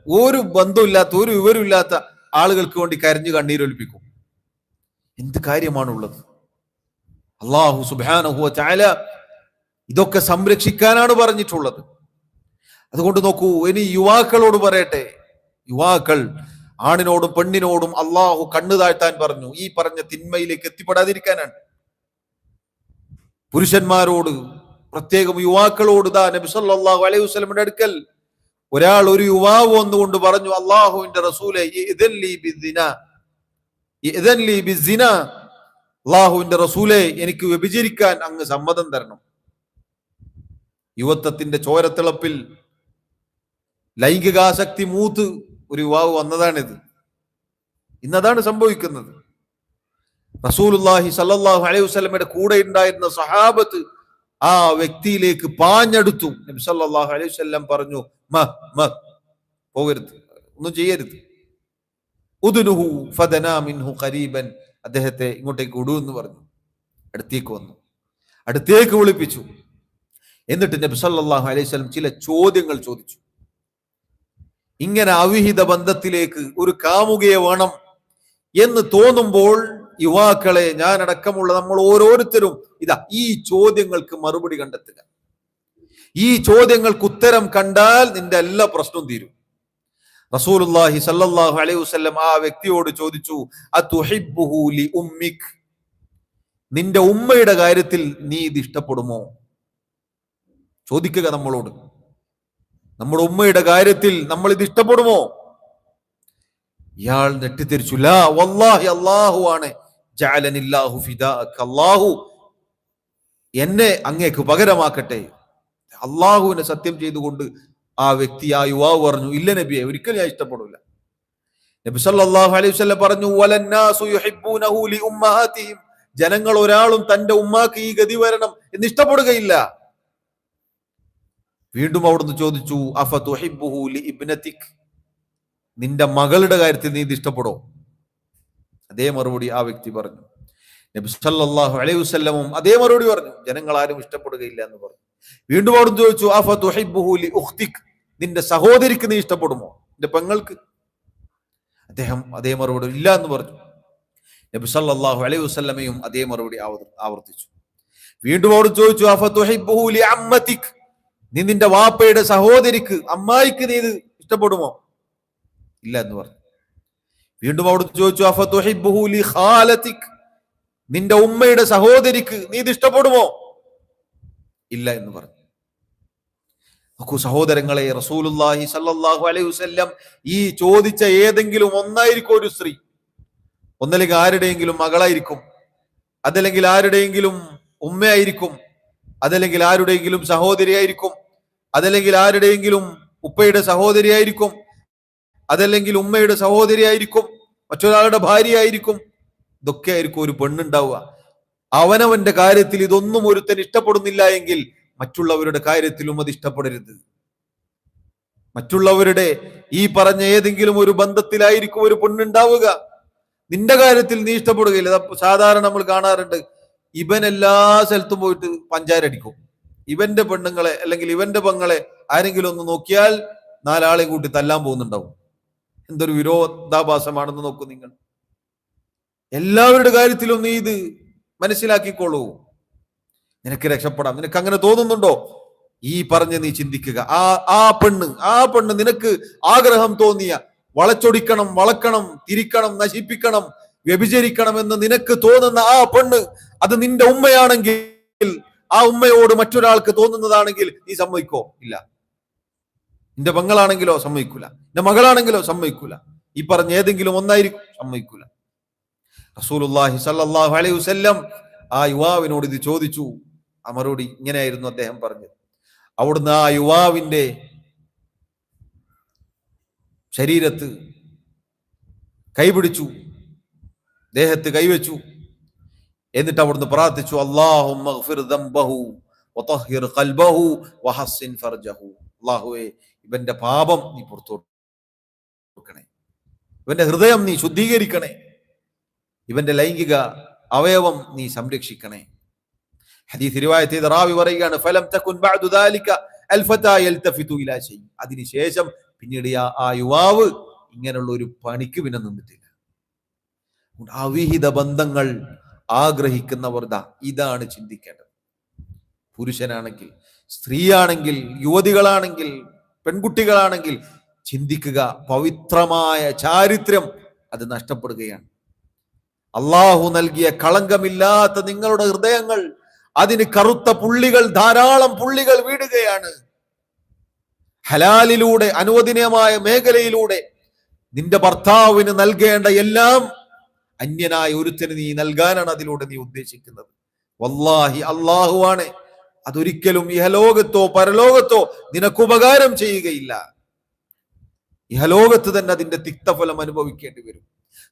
Speaker 1: ഒരു ബന്ധമില്ലാത്ത, ഒരു വിവരമില്ലാത്ത ആളുകൾക്ക് വേണ്ടി കരഞ്ഞു കണ്ണീരൊലിപ്പിക്കും. എന്ത് കാര്യമാണുള്ളത്? അല്ലാഹു സുബ്ഹാനഹു വ തആല ഇതൊക്കെ സംരക്ഷിക്കാനാണ് പറഞ്ഞിട്ടുള്ളത്. അതുകൊണ്ട് നോക്കൂ, ഇനി യുവാക്കളോട് പറയട്ടെ, യുവാക്കൾ ആണിനോടും പെണ്ണിനോടും അള്ളാഹു കണ്ണു താഴ്ത്താൻ പറഞ്ഞു. ഈ പറഞ്ഞ തിന്മയിലേക്ക് എത്തിപ്പെടാതിരിക്കാനാണ്. പുരുഷന്മാരോട്, പ്രത്യേകം യുവാക്കളോട്, നബി സല്ലല്ലാഹു അലൈഹി വസല്ലമയുടെ അടുക്കൽ ഒരാൾ, ഒരു യുവാവ് വന്നുകൊണ്ട് പറഞ്ഞു, അള്ളാഹുവിന്റെ റസൂലേ, അള്ളാഹുവിന്റെ റസൂലേ, എനിക്ക് വ്യഭിചരിക്കാൻ അങ്ങ് സമ്മതം തരണം. യുവത്വത്തിന്റെ ചോരത്തിളപ്പിൽ ലൈംഗികാസക്തി മൂത്ത് ഒരു യുവാവ് വന്നതാണിത്. ഇന്നതാണ് സംഭവിക്കുന്നത്. റസൂലുള്ളാഹി സ്വല്ലല്ലാഹു അലൈഹി വസല്ലമയുടെ കൂടെ ഉണ്ടായിരുന്ന സഹാബത്ത് ആ വ്യക്തിയിലേക്ക് പാഞ്ഞെടുത്തു. നബി സല്ലല്ലാഹു അലൈഹി വസല്ലം പറഞ്ഞു, പോകരുത്, ഒന്നും ചെയ്യരുത്. ഉദ്നുഹു ഫദനാ മിൻഹു ഖരീബൻ, അദ്ദേഹത്തെ ഇങ്ങോട്ടേക്ക് വിടൂ എന്ന് പറഞ്ഞു. അടുത്തേക്ക് വന്നു, അടുത്തേക്ക് വിളിപ്പിച്ചു. എന്നിട്ട് നബി സല്ലല്ലാഹു അലൈഹി വസല്ലം ചില ചോദ്യങ്ങൾ ചോദിച്ചു. ഇങ്ങനെ അവിഹിത ബന്ധത്തിലേക്ക് ഒരു കാമുകയെ വേണം എന്ന് തോന്നുമ്പോൾ യുവാക്കളെ, ഞാനടക്കമുള്ള നമ്മൾ ഓരോരുത്തരും ഇതാ ഈ ചോദ്യങ്ങൾക്ക് മറുപടി കണ്ടെത്തുക. ഈ ചോദ്യങ്ങൾക്ക് ഉത്തരം കണ്ടാൽ നിന്റെ എല്ലാ പ്രശ്നവും തീരും. റസൂലുള്ളാഹി സ്വല്ലല്ലാഹു അലൈഹി വസല്ലം ആ വ്യക്തിയോട് ചോദിച്ചു, അതുഹിബ്ബുഹു ലി ഉമ്മിക്, നിന്റെ ഉമ്മയുടെ കാര്യത്തിൽ നീ ഇത് ഇഷ്ടപ്പെടുമോ? ചോദിക്കുക നമ്മളോട്, നമ്മുടെ ഉമ്മയുടെ കാര്യത്തിൽ നമ്മൾ ഇത് ഇഷ്ടപ്പെടുമോ? ഇയാൾ നെട്ടിത്തിരിച്ചു, ലാ വല്ലാഹി, അല്ലാഹു ആണ്, ജഅലനില്ലാഹു ഫിദാഅക, അല്ലാഹു എന്നെ അങ്ങേക്ക് പകരമാക്കട്ടെ. അള്ളാഹുവിനെ സത്യം ചെയ്തുകൊണ്ട് ആ വ്യക്തി, ആ യുവാവ് പറഞ്ഞു, ഇല്ല നബിയെ, ഒരിക്കലും ഞാൻ ഇഷ്ടപ്പെടില്ല. നബി സല്ലല്ലാഹു അലൈഹി വസല്ലം പറഞ്ഞു, വലന്നാസു യുഹിബ്ബൂനഹു ലി ഉമ്മഹാതിഹിം, ജനങ്ങൾ ഒരാളും തന്റെ ഉമ്മാക്ക് ഈ ഗതി വരണം എന്ന് ഇഷ്ടപ്പെടുകയില്ല. വീണ്ടും അവിടുന്ന് ചോദിച്ചു, അഫതുഹിബ്ബുഹു ലി ഇബ്നതിക്, നിന്റെ മകളുടെ കാര്യത്തിൽ നീ ഇത് ഇഷ്ടപ്പെടോ? അതേ മറുപടി ആ വ്യക്തി പറഞ്ഞു. നബി സല്ലല്ലാഹു അലൈഹി വസല്ലമും അതേ മറുപടി പറഞ്ഞു, ജനങ്ങൾ ആരും ഇഷ്ടപ്പെടുകയില്ല എന്ന് പറഞ്ഞു. വീണ്ടും അവിടുന്ന് ചോദിച്ചു, അഫതുഹിബ്ബുഹു ലി ഉഖ്തിക്, നിന്റെ സഹോദരിക്ക് നീ ഇഷ്ടപ്പെടുമോ, നിന്റെ പെങ്ങൾക്ക്? അദ്ദേഹം അതേ മറുപടി ഇല്ല എന്ന് പറഞ്ഞു. നബി സല്ലല്ലാഹു അലൈഹി വസല്ലമയും അതേ മറുപടി ആവർത്തിച്ചു. വീണ്ടും അവിടുന്ന് ചോദിച്ചു, അഫതുഹിബ്ബുഹു ലി അമ്മതിക്, നീ നിന്റെ വാപ്പയുടെ സഹോദരിക്ക്, അമ്മായിക്ക് നീ ഇത് ഇഷ്ടപ്പെടുമോ? ഇല്ല എന്ന് പറഞ്ഞു. വീണ്ടും അവിടുന്ന് ചോദിച്ചു, അഫതുഹിബ്ബുഹു ലി ഖാലതിക്, നിന്റെ ഉമ്മയുടെ സഹോദരിക്ക് നീ ഇത് ഇഷ്ടപ്പെടുമോ? ഇല്ല എന്ന് പറഞ്ഞു. നോക്കൂ സഹോദരങ്ങളെ, റസൂലുള്ളാഹി സ്വല്ലല്ലാഹു അലൈഹി വസല്ലം ഈ ചോദിച്ച ഏതെങ്കിലും ഒന്നായിരിക്കും ഒരു സ്ത്രീ, ഒന്നല്ലെങ്കിൽ ആരുടെയെങ്കിലും മകളായിരിക്കും, അതല്ലെങ്കിൽ ആരുടെയെങ്കിലും ഉമ്മയായിരിക്കും, അതല്ലെങ്കിൽ ആരുടെയെങ്കിലും സഹോദരിയായിരിക്കും, അതല്ലെങ്കിൽ ആരുടെയെങ്കിലും ഉപ്പയുടെ സഹോദരിയായിരിക്കും, അതല്ലെങ്കിൽ ഉമ്മയുടെ സഹോദരിയായിരിക്കും, മറ്റൊരാളുടെ ഭാര്യയായിരിക്കും. ഇതൊക്കെ ആയിരിക്കും ഒരു പെണ്ണുണ്ടാവുക. അവനവന്റെ കാര്യത്തിൽ ഇതൊന്നും ഒരുത്തൻ ഇഷ്ടപ്പെടുന്നില്ല എങ്കിൽ മറ്റുള്ളവരുടെ കാര്യത്തിലും അത് ഇഷ്ടപ്പെടരുത്. മറ്റുള്ളവരുടെ ഈ പറഞ്ഞ ഏതെങ്കിലും ഒരു ബന്ധത്തിലായിരിക്കും ഒരു പെണ്ണുണ്ടാവുക. നിന്റെ കാര്യത്തിൽ നീ ഇഷ്ടപ്പെടുകയില്ല. സാധാരണ നമ്മൾ കാണാറുണ്ട്, ഇവൻ എല്ലാ സ്ഥലത്തും പോയിട്ട് പഞ്ചാരടിക്കും. ഇവന്റെ പെണ്ണുങ്ങളെ അല്ലെങ്കിൽ ഇവന്റെ പെങ്ങളെ ആരെങ്കിലും ഒന്ന് നോക്കിയാൽ നാലാളെയും കൂട്ടി തല്ലാൻ പോകുന്നുണ്ടാവും. എന്തൊരു വിരോധാഭാസമാണെന്ന് നോക്കൂ നിങ്ങൾ. എല്ലാവരുടെ കാര്യത്തിലും നീ ഇത് മനസ്സിലാക്കിക്കോളൂ, നിനക്ക് രക്ഷപ്പെടാം. നിനക്ക് അങ്ങനെ തോന്നുന്നുണ്ടോ? ഈ പറഞ്ഞ് നീ ചിന്തിക്കുക. ആ പെണ്ണ് നിനക്ക് ആഗ്രഹം തോന്നിയ, വളച്ചൊടിക്കണം, വളക്കണം, തിരിക്കണം, നശിപ്പിക്കണം, വ്യഭിചരിക്കണം എന്ന് നിനക്ക് തോന്നുന്ന ആ പെണ്ണ്, അത് നിന്റെ ഉമ്മയാണെങ്കിൽ, ആ ഉമ്മയോട് മറ്റൊരാൾക്ക് തോന്നുന്നതാണെങ്കിൽ നീ സമ്മതിക്കോ? ഇല്ല. നിന്റെ പെങ്ങളാണെങ്കിലോ സമ്മതിക്കൂല, നിന്റെ മകളാണെങ്കിലോ സമ്മതിക്കൂല. ഈ പറഞ്ഞ ഏതെങ്കിലും ഒന്നായിരിക്കും, സമ്മതിക്കൂല. റസൂലുള്ളാഹി സ്വല്ലല്ലാഹു അലൈഹി വസല്ലം ആ യുവാവിനോട് ഇത് ചോദിച്ചു. ആ മറുപടി ഇങ്ങനെയായിരുന്നു അദ്ദേഹം പറഞ്ഞത്. അവിടുന്ന് ആ യുവാവിന്റെ ശരീരത്ത് കൈപിടിച്ചു, ദേഹത്ത് കൈവച്ചു. എന്നിട്ട് അവിടുന്ന് പ്രാർത്ഥിച്ചു, അല്ലാഹുമ്മ ഗ്ഫിർ ദംബഹു വതഹിർ ഖൽബഹു വഹസ്സിൻ ഫർജഹു. അല്ലാഹുവേ, ഇവന്റെ പാപം നീ പുറത്തു കൊടുക്കണേ, ഇവന്റെ ഹൃദയം നീ ശുദ്ധീകരിക്കണേ, ഇവന്റെ ലൈംഗിക അവയവം നീ സംരക്ഷിക്കണേ. ഹദീസ് റിവായത്ത് ചെയ്ത റാവി പറയുകയാണ്, ഫലം തകുൻ ബഅദു ദാലിക അൽഫതാ യൽതഫിതു ഇലാ ശൈ. അതിനുശേഷം പിന്നീട് ആ യുവാവ് ഇങ്ങനെയുള്ള ഒരു പണിക്ക് പിന്നെ നിന്നിട്ടില്ല. അവിഹിത ബന്ധങ്ങൾ ആഗ്രഹിക്കുന്നവർ ഇതാണ് ചിന്തിക്കേണ്ടത്. പുരുഷനാണെങ്കിൽ, സ്ത്രീയാണെങ്കിൽ, യുവതികളാണെങ്കിൽ, പെൺകുട്ടികളാണെങ്കിൽ ചിന്തിക്കുക, പവിത്രമായ ചാരിത്രം അത് നഷ്ടപ്പെടുകയാണ്. അള്ളാഹു നൽകിയ കളങ്കമില്ലാത്ത നിങ്ങളുടെ ഹൃദയങ്ങൾ, അതിന് കറുത്ത പുള്ളികൾ, ധാരാളം പുള്ളികൾ വീടുകയാണ്. ഹലാലിലൂടെ, അനുവദനീയമായ മേഖലയിലൂടെ നിന്റെ ഭർത്താവിന് നൽകേണ്ട എല്ലാം അന്യനായ ഒരുത്തന് നീ നൽകാനാണ് അതിലൂടെ നീ ഉദ്ദേശിക്കുന്നത്. വല്ലാഹി, അള്ളാഹുവാണ്, അതൊരിക്കലും ഇഹലോകത്തോ പരലോകത്തോ നിനക്ക് ഉപകാരം ചെയ്യുകയില്ല. ഇഹലോകത്ത് തന്നെ അതിന്റെ തിക്തഫലം അനുഭവിക്കേണ്ടി വരും.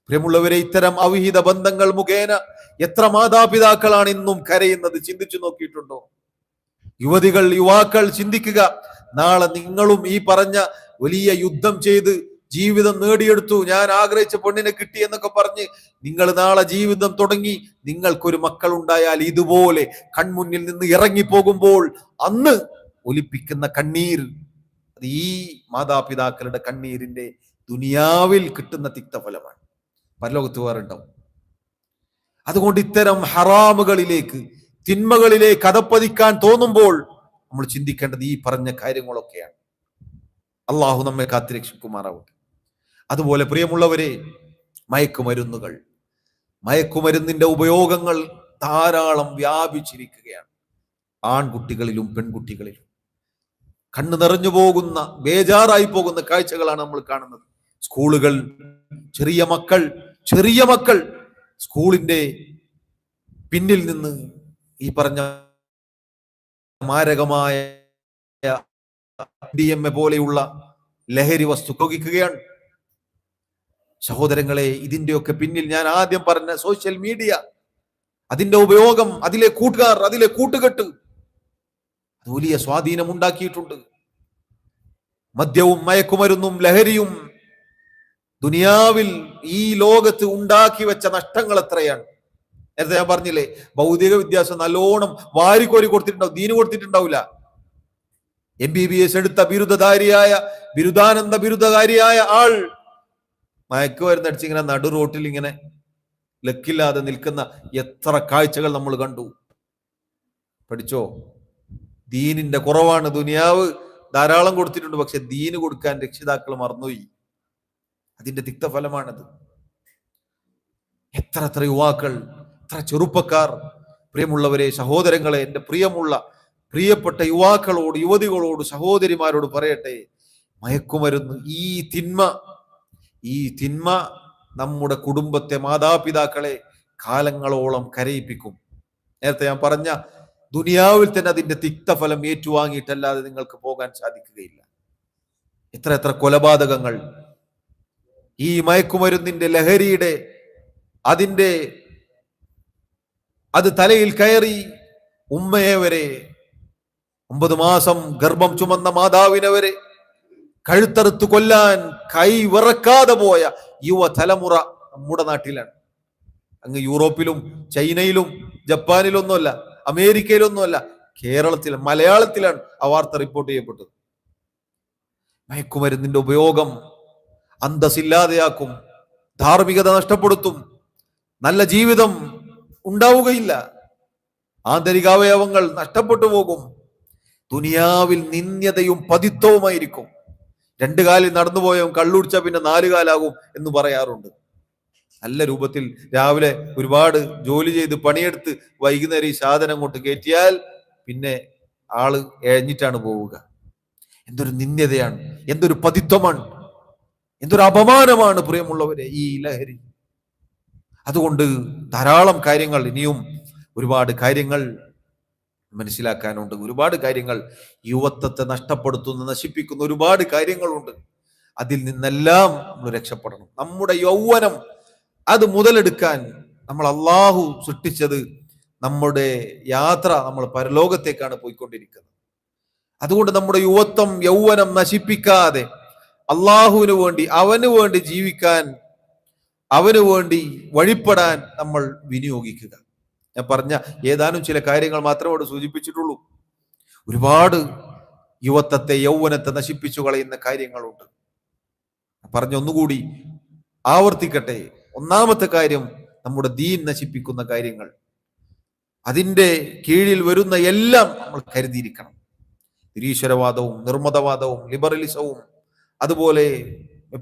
Speaker 1: പ്രിയമുള്ളവരെ, ഇത്തരം അവിഹിത ബന്ധങ്ങൾ മുഖേന എത്ര മാതാപിതാക്കളാണ് ഇന്നും കരയുന്നത്? ചിന്തിച്ചു നോക്കിയിട്ടുണ്ടോ? യുവതികൾ, യുവാക്കൾ ചിന്തിക്കുക. നാളെ നിങ്ങളും ഈ പറഞ്ഞ വലിയ യുദ്ധം ചെയ്ത് ജീവിതം നേടിയെടുത്തു, ഞാൻ ആഗ്രഹിച്ച പെണ്ണിനെ കിട്ടി എന്നൊക്കെ പറഞ്ഞ് നിങ്ങൾ നാളെ ജീവിതം തുടങ്ങി, നിങ്ങൾക്കൊരു മക്കൾ ഉണ്ടായാൽ ഇതുപോലെ കൺമുന്നിൽ നിന്ന് ഇറങ്ങിപ്പോകുമ്പോൾ അന്ന് ഒലിപ്പിക്കുന്ന കണ്ണീർ, അത് ഈ മാതാപിതാക്കളുടെ കണ്ണീരിന്റെ ദുനിയാവിൽ കിട്ടുന്ന തിക്തഫലമാണ്, പരലോകത്ത് വേറെ ഉണ്ടാവും. അതുകൊണ്ട് ഇത്തരം ഹറാമുകളിലേക്ക്, തിന്മകളിലേക്ക് അതപ്പതിക്കാൻ തോന്നുമ്പോൾ നമ്മൾ ചിന്തിക്കേണ്ടത് ഈ പറഞ്ഞ കാര്യങ്ങളൊക്കെയാണ്. അള്ളാഹു നമ്മെ കാത്തുരക്ഷിക്കുമാറാവട്ടെ. അതുപോലെ പ്രിയമുള്ളവരെ, മയക്കുമരുന്നുകൾ, മയക്കുമരുന്നിന്റെ ഉപയോഗങ്ങൾ ധാരാളം വ്യാപിച്ചിരിക്കുകയാണ്. ആൺകുട്ടികളിലും പെൺകുട്ടികളിലും കണ്ണു നിറഞ്ഞു പോകുന്ന, ബേജാറായി പോകുന്ന കാഴ്ചകളാണ് നമ്മൾ കാണുന്നത്. സ്കൂളുകൾ, ചെറിയ മക്കൾ സ്കൂളിന്റെ പിന്നിൽ നിന്ന് ഈ പറഞ്ഞ മാരകമായ DMA പോലെയുള്ള ലഹരി വസ്തു ഉപയോഗിക്കുകയാണ്. സഹോദരങ്ങളെ, ഇതിന്റെയൊക്കെ പിന്നിൽ ഞാൻ ആദ്യം പറഞ്ഞ സോഷ്യൽ മീഡിയ, അതിന്റെ ഉപയോഗം, അതിലെ കൂട്ടുകാർ, അതിലെ കൂട്ടുകെട്ട്, അത് വലിയ സ്വാധീനം ഉണ്ടാക്കിയിട്ടുണ്ട്. മദ്യവും മയക്കുമരുന്നും ലഹരിയും ദുനിയാവിൽ, ഈ ലോകത്ത് ഉണ്ടാക്കി വെച്ച നഷ്ടങ്ങൾ എത്രയാണ്. നേരത്തെ ഞാൻ പറഞ്ഞില്ലേ, ഭൗതിക വിദ്യാഭ്യാസം നല്ലോണം വാരിക്കോരി കൊടുത്തിട്ടുണ്ടാവും, ദീന് കൊടുത്തിട്ടുണ്ടാവില്ല. MBBS എടുത്ത ബിരുദാനന്ദ ബിരുദകാരിയായ ആൾ മയക്കുമരുന്ന് അടിച്ച് ഇങ്ങനെ നടു റോട്ടിൽ ഇങ്ങനെ ലക്കില്ലാതെ നിൽക്കുന്ന എത്ര കാഴ്ചകൾ നമ്മൾ കണ്ടു. പഠിച്ചോ, ദീനിന്റെ കുറവാണ്. ദുനിയാവ് ധാരാളം കൊടുത്തിട്ടുണ്ട്, പക്ഷെ ദീന് കൊടുക്കാൻ രക്ഷിതാക്കൾ മറന്നുപോയി. അതിന്റെ തിക്തഫലമാണത്. എത്ര യുവാക്കൾ, എത്ര ചെറുപ്പക്കാർ. പ്രിയമുള്ളവരെ, സഹോദരങ്ങളെ, എൻ്റെ പ്രിയപ്പെട്ട യുവാക്കളോട്, യുവതികളോട്, സഹോദരിമാരോട് പറയട്ടെ, മയക്കുമരുന്ന്, ഈ തിന്മ നമ്മുടെ കുടുംബത്തെ, മാതാപിതാക്കളെ കാലങ്ങളോളം കരയിപ്പിക്കും. നേരത്തെ ഞാൻ പറഞ്ഞ ദുനിയാവിൽ തന്നെ അതിന്റെ തിക്തഫലം ഏറ്റുവാങ്ങിയിട്ടല്ലാതെ നിങ്ങൾക്ക് പോകാൻ സാധിക്കുകയില്ല. എത്ര കൊലപാതകങ്ങൾ ഈ മയക്കുമരുന്നിന്റെ ലഹരിയുടെ അത് തലയിൽ കയറി ഉമ്മയെ വരെ, 9 മാസം ഗർഭം ചുമന്ന മാതാവിനെ വരെ കഴുത്തറുത്ത് കൊല്ലാൻ കൈ വിറക്കാതെ പോയ യുവതലമുറ നമ്മുടെ നാട്ടിലാണ്. അങ്ങ് യൂറോപ്പിലും ചൈനയിലും ജപ്പാനിലൊന്നുമല്ല, അമേരിക്കയിലൊന്നുമല്ല, കേരളത്തിൽ, മലയാളത്തിലാണ് ആ വാർത്ത റിപ്പോർട്ട് ചെയ്യപ്പെട്ടത്. മയക്കുമരുന്നിന്റെ ഉപയോഗം അന്തസ്സില്ലാതെയാക്കും, ധാർമ്മികത നഷ്ടപ്പെടുത്തും, നല്ല ജീവിതം ഉണ്ടാവുകയില്ല, ആന്തരികാവയവങ്ങൾ നഷ്ടപ്പെട്ടു പോകും, ദുനിയാവിൽ നിന്ദ്യതയും പതിത്വവുമായിരിക്കും. 2 കാലിൽ നടന്നുപോയവൻ കള്ളുടിച്ച പിന്നെ 4 കാലാകും എന്ന് പറയാറുണ്ട്. നല്ല രൂപത്തിൽ രാവിലെ ഒരുപാട് ജോലി ചെയ്ത് പണിയെടുത്ത് വൈകുന്നേരം ഈ സാധനം കൊണ്ട് കയറ്റിയാൽ പിന്നെ ആള് എഴഞ്ഞിട്ടാണ് പോവുക. എന്തൊരു നിന്ദ്യതയാണ്, എന്തൊരു പതിത്വമാണ്, എന്തൊരു അപമാനമാണ് പ്രിയമുള്ളവരെ ഈ ലഹരി. അതുകൊണ്ട് ധാരാളം കാര്യങ്ങൾ, ഇനിയും ഒരുപാട് കാര്യങ്ങൾ മനസ്സിലാക്കാനുണ്ട്. ഒരുപാട് കാര്യങ്ങൾ, യുവത്വത്തെ നഷ്ടപ്പെടുത്തുന്ന, നശിപ്പിക്കുന്ന ഒരുപാട് കാര്യങ്ങളുണ്ട്. അതിൽ നിന്നെല്ലാം നമ്മൾ രക്ഷപ്പെടണം. നമ്മുടെ യൗവനം അത് മുതലെടുക്കാൻ നമ്മൾ, അള്ളാഹു സൃഷ്ടിച്ചത്, നമ്മുടെ യാത്ര നമ്മൾ പരലോകത്തേക്കാണ് പോയിക്കൊണ്ടിരിക്കുന്നത്. അതുകൊണ്ട് നമ്മുടെ യൗവനം നശിപ്പിക്കാതെ അള്ളാഹുവിന് വേണ്ടി, അവന് വേണ്ടി ജീവിക്കാൻ, അവന് വേണ്ടി വഴിപ്പെടാൻ നമ്മൾ വിനിയോഗിക്കുക. ഞാൻ പറഞ്ഞ ഏതാനും ചില കാര്യങ്ങൾ മാത്രമേ അവിടെ സൂചിപ്പിച്ചിട്ടുള്ളൂ. ഒരുപാട് യുവത്വത്തെ, യൗവനത്തെ നശിപ്പിച്ചു കളയുന്ന കാര്യങ്ങളുണ്ട്. പറഞ്ഞൊന്നുകൂടി ആവർത്തിക്കട്ടെ. ഒന്നാമത്തെ കാര്യം, നമ്മുടെ ദീൻ നശിപ്പിക്കുന്ന കാര്യങ്ങൾ, അതിൻ്റെ കീഴിൽ വരുന്ന എല്ലാം നമ്മൾ കരുതിയിരിക്കണം. നിരീശ്വരവാദവും, നിർമ്മതവാദവും, ലിബറലിസവും, അതുപോലെ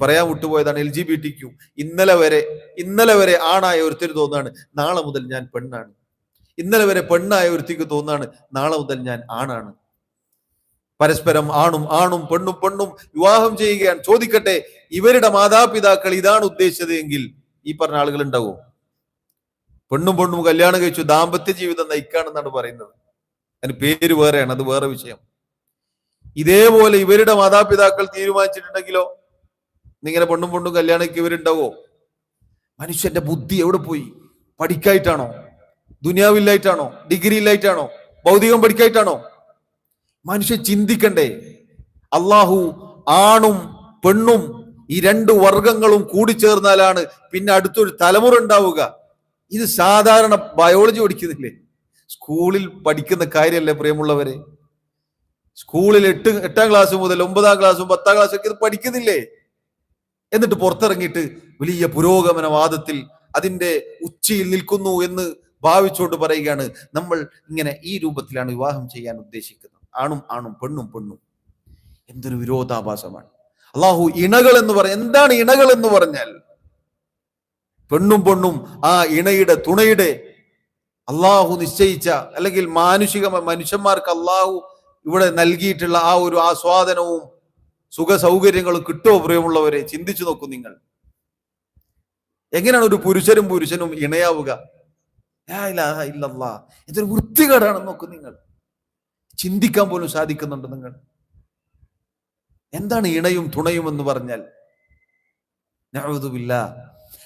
Speaker 1: പറയാൻ വിട്ടുപോയതാണ് LGBTQ. ഇന്നലെ വരെ ആണായ ഒരുത്തിന് തോന്നാണ് നാളെ മുതൽ ഞാൻ പെണ്ണാണ്. ഇന്നലെ വരെ പെണ്ണായ ഒരുത്തിക്ക് തോന്നാണ് നാളെ മുതൽ ഞാൻ ആണാണ്. പരസ്പരം ആണും പെണ്ണും വിവാഹം ചെയ്യുകയാണ്. ചോദിക്കട്ടെ, ഇവരുടെ മാതാപിതാക്കൾ ഇതാണ് ഉദ്ദേശിച്ചത് എങ്കിൽ ഈ പറഞ്ഞ ആളുകൾ ഉണ്ടാവോ? പെണ്ണും കല്യാണം കഴിച്ചു ദാമ്പത്യ ജീവിതം നയിക്കാണെന്നാണ് പറയുന്നത്. അതിന് പേര് വേറെയാണ്, അത് വേറെ വിഷയം. ഇതേപോലെ ഇവരുടെ മാതാപിതാക്കൾ തീരുമാനിച്ചിട്ടുണ്ടെങ്കിലോ ഇങ്ങനെ പെണ്ണും കല്യാണം ഇവരുണ്ടാവോ? മനുഷ്യന്റെ ബുദ്ധി എവിടെ പോയി? പഠിക്കായിട്ടാണോ? ദുനിയാവില്ലായിട്ടാണോ? ഡിഗ്രി ഇല്ലായിട്ടാണോ? ഭൗതികം പഠിക്കായിട്ടാണോ? മനുഷ്യൻ ചിന്തിക്കണ്ടേ? അള്ളാഹു ആണും പെണ്ണും ഈ രണ്ട് വർഗങ്ങളും കൂടിച്ചേർന്നാലാണ് പിന്നെ അടുത്തൊരു തലമുറ ഉണ്ടാവുക. ഇത് സാധാരണ ബയോളജി പഠിക്കുന്നില്ലേ? സ്കൂളിൽ പഠിക്കുന്ന കാര്യമല്ലേ പ്രിയമുള്ളവരെ? സ്കൂളിൽ എട്ടാം ക്ലാസ് മുതൽ 9ാം ക്ലാസ്സും 10ാം ക്ലാസ്സും ഒക്കെ ഇത് പഠിക്കുന്നില്ലേ? എന്നിട്ട് പുറത്തിറങ്ങിയിട്ട് വലിയ പുരോഗമനവാദത്തിൽ അതിന്റെ ഉച്ചിയിൽ നിൽക്കുന്നു എന്ന് ഭാവിച്ചുകൊണ്ട് പറയുകയാണ് നമ്മൾ ഇങ്ങനെ ഈ രൂപത്തിലാണ് വിവാഹം ചെയ്യാൻ ഉദ്ദേശിക്കുന്നത്. ആണും പെണ്ണും. എന്തൊരു വിരോധാഭാസമാണ്. അള്ളാഹു ഇണകൾ എന്ന് എന്താണ് ഇണകൾ എന്ന് പറഞ്ഞാൽ? പെണ്ണും ആ ഇണയുടെ തുണയുടെ അള്ളാഹു നിശ്ചയിച്ച അല്ലെങ്കിൽ മനുഷ്യന്മാർക്ക് അള്ളാഹു ഇവിടെ നൽകിയിട്ടുള്ള ആ ഒരു ആസ്വാദനവും സുഖ സൗകര്യങ്ങളും കിട്ടുമോ പ്രിയമുള്ളവരെ? ചിന്തിച്ചു നോക്കൂ നിങ്ങൾ. എങ്ങനെയാണ് ഒരു പുരുഷനും ഇണയാവുക? ഇതൊരു വൃത്തികേടാണെന്ന് നോക്കൂ നിങ്ങൾ. ചിന്തിക്കാൻ പോലും സാധിക്കുന്നുണ്ട് നിങ്ങൾ? എന്താണ് ഇണയും തുണയും എന്ന് പറഞ്ഞാൽ? നഅൂദുബില്ലാ.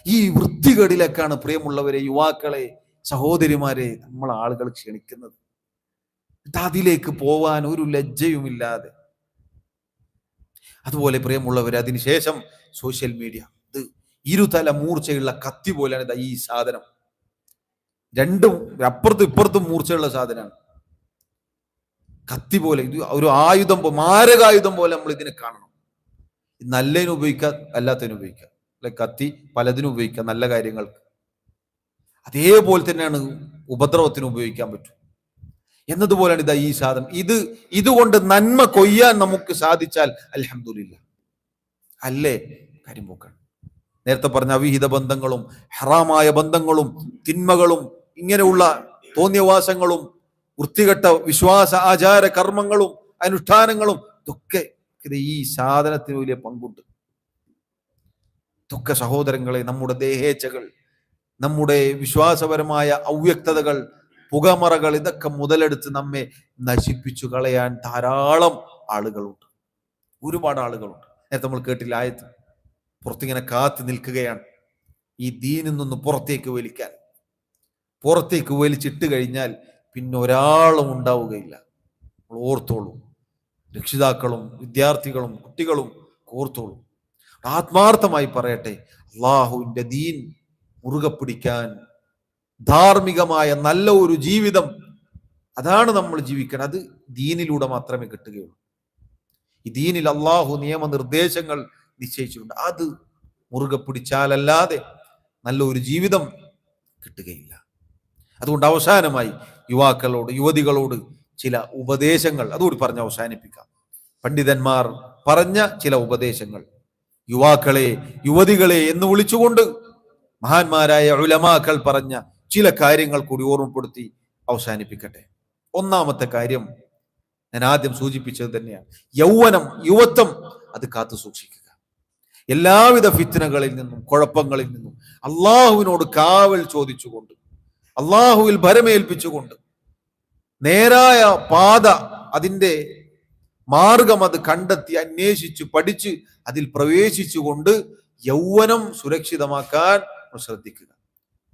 Speaker 1: ഈ വൃത്തികേടിലേക്കാണ് പ്രിയമുള്ളവരെ, യുവാക്കളെ, സഹോദരിമാരെ നമ്മൾ ആളുകൾ ക്ഷണിക്കുന്നത്. അതിലേക്ക് പോവാൻ ഒരു ലജ്ജയുമില്ലാതെ. അതുപോലെ പ്രിയമുള്ളവരെ, അതിനുശേഷം സോഷ്യൽ മീഡിയ, ഇത് ഇരുതല മൂർച്ചയുള്ള കത്തി പോലെയാണ് ഈ സാധനം. രണ്ടും അപ്പുറത്തും ഇപ്പുറത്തും മൂർച്ചയുള്ള സാധനമാണ്. കത്തി പോലെ, ഇത് ഒരു ആയുധം, മാരകായുധം പോലെ നമ്മൾ ഇതിനെ കാണണം. നല്ലതിന് ഉപയോഗിക്കാം, അല്ലാത്തതിന് ഉപയോഗിക്കാം. അല്ലെ, കത്തി പലതിനും ഉപയോഗിക്കാം, നല്ല കാര്യങ്ങൾക്ക്. അതേപോലെ തന്നെയാണ് ഉപദ്രവത്തിന് ഉപയോഗിക്കാൻ പറ്റും എന്നതുപോലെയാണ് ഇതാ ഈ സാധനം. ഇതുകൊണ്ട് നന്മ കൊയ്യാൻ നമുക്ക് സാധിച്ചാൽ അൽഹംദുലില്ലാ. അല്ലേ, കാര്യം പോക്കാണ്. നേരത്തെ പറഞ്ഞ അവിഹിത ബന്ധങ്ങളും ഹറാമായ ബന്ധങ്ങളും തിന്മകളും ഇങ്ങനെയുള്ള തോന്നിയവാസങ്ങളും വൃത്തികെട്ട വിശ്വാസ ആചാര കർമ്മങ്ങളും അനുഷ്ഠാനങ്ങളും ഇതൊക്കെ ഈ സാധനത്തിന് വലിയ പങ്കുണ്ട്. ഇതൊക്കെ സഹോദരങ്ങളെ, നമ്മുടെ ദേഹേച്ഛകൾ, നമ്മുടെ വിശ്വാസപരമായ അവ്യക്തതകൾ, പുകമറകൾ, ഇതൊക്കെ മുതലെടുത്ത് നമ്മെ നശിപ്പിച്ചു കളയാൻ ധാരാളം ആളുകളുണ്ട്, ഒരുപാട് ആളുകളുണ്ട്. നേരത്തെ നമ്മൾ കേട്ടില്ല ആയത്ത്, പുറത്തിങ്ങനെ കാത്തു നിൽക്കുകയാണ് ഈ ദീനിൽ നിന്ന് പുറത്തേക്ക് വലിക്കാൻ. പുറത്തേക്ക് വലിച്ചിട്ട് കഴിഞ്ഞാൽ പിന്നെ ഒരാളും ഉണ്ടാവുകയില്ല. ഓർത്തോളൂ, രക്ഷിതാക്കളും വിദ്യാർത്ഥികളും കുട്ടികളും ഓർത്തോളൂ. ആത്മാർത്ഥമായി പറയട്ടെ, അള്ളാഹുവിന്റെ ദീൻ മുറുകെ പിടിക്കാൻ, ധാർമ്മികമായ നല്ല ഒരു ജീവിതം, അതാണ് നമ്മൾ ജീവിക്കണം. അത് ദീനിലൂടെ മാത്രമേ കിട്ടുകയുള്ളൂ. ഈ ദീനിൽ അള്ളാഹു നിയമനിർദ്ദേശങ്ങൾ നിശ്ചയിച്ചിട്ടുണ്ട്. അത് മുറുകെ പിടിച്ചാലല്ലാതെ നല്ലൊരു ജീവിതം കിട്ടുകയില്ല. അതുകൊണ്ട് അവസാനമായി യുവതികളോട് ചില ഉപദേശങ്ങൾ അതുകൂടി പറഞ്ഞ് അവസാനിപ്പിക്കാം. പണ്ഡിതന്മാർ പറഞ്ഞ ചില ഉപദേശങ്ങൾ, യുവാക്കളെ, യുവതികളെ എന്ന് വിളിച്ചുകൊണ്ട് മഹാന്മാരായ ഉലമാക്കൾ പറഞ്ഞ ചില കാര്യങ്ങൾ കൂടി ഓർമ്മപ്പെടുത്തി അവസാനിപ്പിക്കട്ടെ. ഒന്നാമത്തെ കാര്യം ഞാൻ ആദ്യം സൂചിപ്പിച്ചത് തന്നെയാണ്. യുവത്വം അത് കാത്തു സൂക്ഷിക്കുക. എല്ലാവിധ ഫിത്നകളിൽ നിന്നും കുഴപ്പങ്ങളിൽ നിന്നും അള്ളാഹുവിനോട് കാവൽ ചോദിച്ചുകൊണ്ട്, അള്ളാഹുവിൽ ഭരമേൽപ്പിച്ചുകൊണ്ട്, നേരായ പാത, അതിൻ്റെ മാർഗം അത് കണ്ടെത്തി അന്വേഷിച്ച് പഠിച്ച് അതിൽ പ്രവേശിച്ചുകൊണ്ട് യൗവനം സുരക്ഷിതമാക്കാൻ ശ്രദ്ധിക്കുക.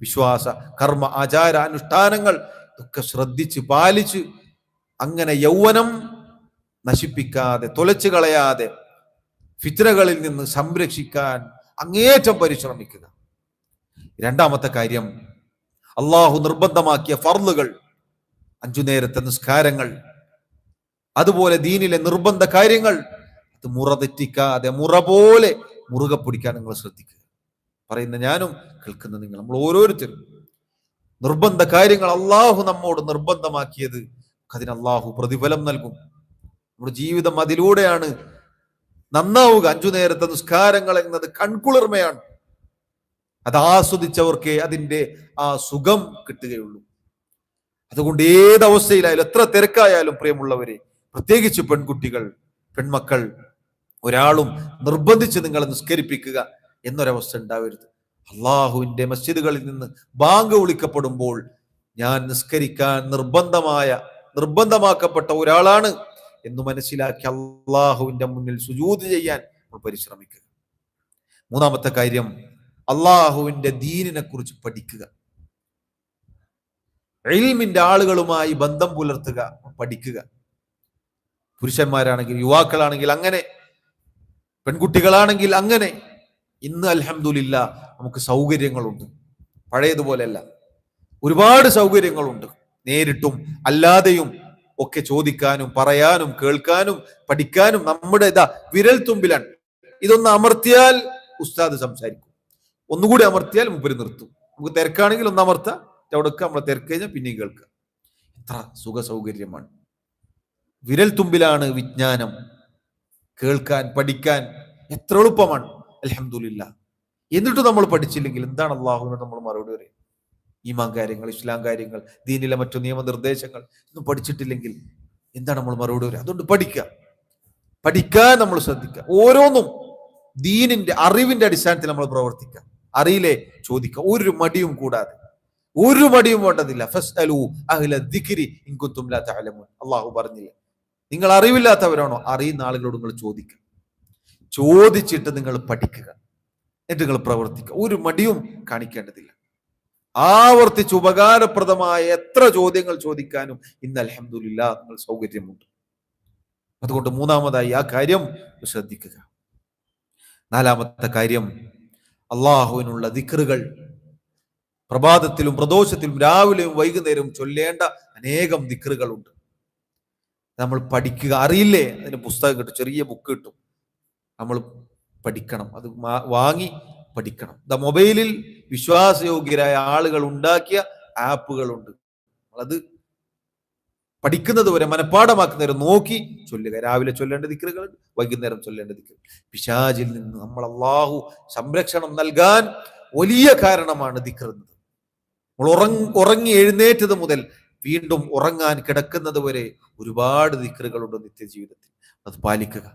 Speaker 1: വിശ്വാസ കർമ്മ ആചാര അനുഷ്ഠാനങ്ങൾ ഒക്കെ ശ്രദ്ധിച്ച് പാലിച്ച് അങ്ങനെ യൗവനം നശിപ്പിക്കാതെ, തുലച്ചു കളയാതെ ഫിത്നകളിൽ നിന്ന് സംരക്ഷിക്കാൻ അങ്ങേറ്റം പരിശ്രമിക്കുക. രണ്ടാമത്തെ കാര്യം, അള്ളാഹു നിർബന്ധമാക്കിയ ഫർളുകൾ, 5 നേരത്തെ നിസ്കാരങ്ങൾ, അതുപോലെ ദീനിലെ നിർബന്ധ കാര്യങ്ങൾ, അത് മുറ തെറ്റിക്കാതെ മുറ പോലെ മുറുകെ പിടിക്കാൻ നിങ്ങൾ ശ്രദ്ധിക്കുക. പറയുന്ന ഞാനും കേൾക്കുന്ന നിങ്ങൾ, നമ്മൾ ഓരോരുത്തരും നിർബന്ധ കാര്യങ്ങൾ അള്ളാഹു നമ്മോട് നിർബന്ധമാക്കിയത്, അതിന് അള്ളാഹു പ്രതിഫലം നൽകും. നമ്മുടെ ജീവിതം അതിലൂടെയാണ് നന്നാവുക. 5 നേരത്തെ നിസ്കാരങ്ങൾ എന്നത് കൺകുളിർമയാണ്. അത് ആസ്വദിച്ചവർക്കേ അതിന്റെ ആ സുഖം കിട്ടുകയുള്ളൂ. അതുകൊണ്ട് ഏതവസ്ഥയിലായാലും എത്ര തിരക്കായാലും പ്രിയമുള്ളവരെ, പ്രത്യേകിച്ച് പെൺകുട്ടികൾ, പെൺമക്കൾ, ഒരാളും നിർബന്ധിച്ച് നിങ്ങളെ നിസ്കരിപ്പിക്കുക എന്നൊരവസ്ഥ ഉണ്ടാവരുത്. അള്ളാഹുവിന്റെ മസ്ജിദുകളിൽ നിന്ന് ബാങ്ക് വിളിക്കപ്പെടുമ്പോൾ ഞാൻ നിസ്കരിക്കാൻ നിർബന്ധമാക്കപ്പെട്ട ഒരാളാണ് എന്ന് മനസ്സിലാക്കി അള്ളാഹുവിന്റെ മുന്നിൽ സുജൂദ് ചെയ്യാൻ നമ്മൾ പരിശ്രമിക്കുക. മൂന്നാമത്തെ കാര്യം, അള്ളാഹുവിന്റെ ദീനിനെ കുറിച്ച് പഠിക്കുക. ഇൽമിന്റെ ആളുകളുമായി ബന്ധം പുലർത്തുക, പഠിക്കുക. പുരുഷന്മാരാണെങ്കിൽ, യുവാക്കളാണെങ്കിൽ അങ്ങനെ, പെൺകുട്ടികളാണെങ്കിൽ അങ്ങനെ. ഇന്ന് അൽഹംദുലില്ലാ നമുക്ക് സൗകര്യങ്ങളുണ്ട്, പഴയതുപോലെയല്ല. ഒരുപാട് സൗകര്യങ്ങളുണ്ട്. നേരിട്ടും അല്ലാതെയും ഒക്കെ ചോദിക്കാനും പറയാനും കേൾക്കാനും പഠിക്കാനും നമ്മുടെ വിരൽ തുമ്പിലാണ്. ഇതൊന്ന് അമർത്തിയാൽ ഉസ്താദ് സംസാരിക്കും, ഒന്നുകൂടി അമർത്തിയാൽ മുമ്പിൽ നിർത്തും. നമുക്ക് തിരക്കാണെങ്കിൽ ഒന്ന് അമർത്താം, അവിടെയൊക്കെ നമ്മളെ തിരക്ക് കഴിഞ്ഞാൽ പിന്നെയും കേൾക്കുക. എത്ര സുഖ സൗകര്യമാണ്. വിരൽ തുമ്പിലാണ് വിജ്ഞാനം. കേൾക്കാൻ പഠിക്കാൻ എത്ര എളുപ്പമാണ്. അൽഹംദുലില്ലാ. എന്നിട്ട് നമ്മൾ പഠിച്ചില്ലെങ്കിൽ എന്താണ് അള്ളാഹുവിനോട് നമ്മൾ മറുപടി പറയും? ഈമാൻ കാര്യങ്ങൾ, ഇസ്ലാം കാര്യങ്ങൾ, ദീനിലെ മറ്റു നിയമനിർദ്ദേശങ്ങൾ ഒന്നും പഠിച്ചിട്ടില്ലെങ്കിൽ എന്താണ് നമ്മൾ മറുപടി പറയുക? അതുകൊണ്ട് പഠിക്കാൻ നമ്മൾ ശ്രദ്ധിക്കുക. ഓരോന്നും ദീനിന്റെ അറിവിന്റെ അടിസ്ഥാനത്തിൽ നമ്മൾ പ്രവർത്തിക്കുക. അറിയില്ലേ ചോദിക്കുക, ഒരു മടിയും കൂടാതെ, ഒരു മടിയും വേണ്ടതില്ല. ഫസ്അലൂ അഹ്ല ദിക്രി ഇൻ കുൻതും ലാ തഅലമൂൻ. അള്ളാഹു പറഞ്ഞില്ലേ, നിങ്ങൾ അറിവില്ലാത്തവരാണോ, അറിയുന്ന ആളുകളോട് നിങ്ങൾ ചോദിക്കുക. ചോദിച്ചിട്ട് നിങ്ങൾ പഠിക്കുക, എന്നിട്ട് നിങ്ങൾ പ്രവർത്തിക്കുക. ഒരു മടിയും കാണിക്കേണ്ടതില്ല. ആവർത്തിച്ച് ഉപകാരപ്രദമായ എത്ര ചോദ്യങ്ങൾ ചോദിക്കാനും ഇന്ന് അൽഹംദുലില്ലാ നിങ്ങൾ സൗകര്യമുണ്ട്. അതുകൊണ്ട് മൂന്നാമതായി ആ കാര്യം ശ്രദ്ധിക്കുക. നാലാമത്തെ കാര്യം, അള്ളാഹുവിനുള്ള ദിക്റുകൾ പ്രഭാതത്തിലും പ്രദോഷത്തിലും രാവിലെയും വൈകുന്നേരവും ചൊല്ലേണ്ട അനേകം ദിക്റുകളുണ്ട്. നമ്മൾ പഠിക്കുക. അറിയില്ലേ, അതിന് പുസ്തകം കിട്ടും, ചെറിയ ബുക്ക് കിട്ടും, നമ്മൾ പഠിക്കണം. അത് വാങ്ങി പഠിക്കണം. മൊബൈലിൽ വിശ്വാസയോഗ്യരായ ആളുകൾ ഉണ്ടാക്കിയ ആപ്പുകളുണ്ട്. അത് പഠിക്കുന്നത് വരെ, മനഃപ്പാഠമാക്കുന്നവരെ നോക്കി ചൊല്ലുക. രാവിലെ ചൊല്ലേണ്ട ദിക്റുകൾ, വൈകുന്നേരം ചൊല്ലേണ്ട ദിക്റുകൾ. പിശാചിൽ നിന്ന് നമ്മൾ അള്ളാഹു സംരക്ഷണം നൽകാൻ വലിയ കാരണമാണ് ദിക്ർ എന്നത്. നമ്മൾ ഉറങ്ങി എഴുന്നേറ്റത് മുതൽ വീണ്ടും ഉറങ്ങാൻ കിടക്കുന്നത് വരെ ഒരുപാട് ദിക്റുകളുണ്ട് നിത്യജീവിതത്തിൽ. അത് പാലിക്കുക.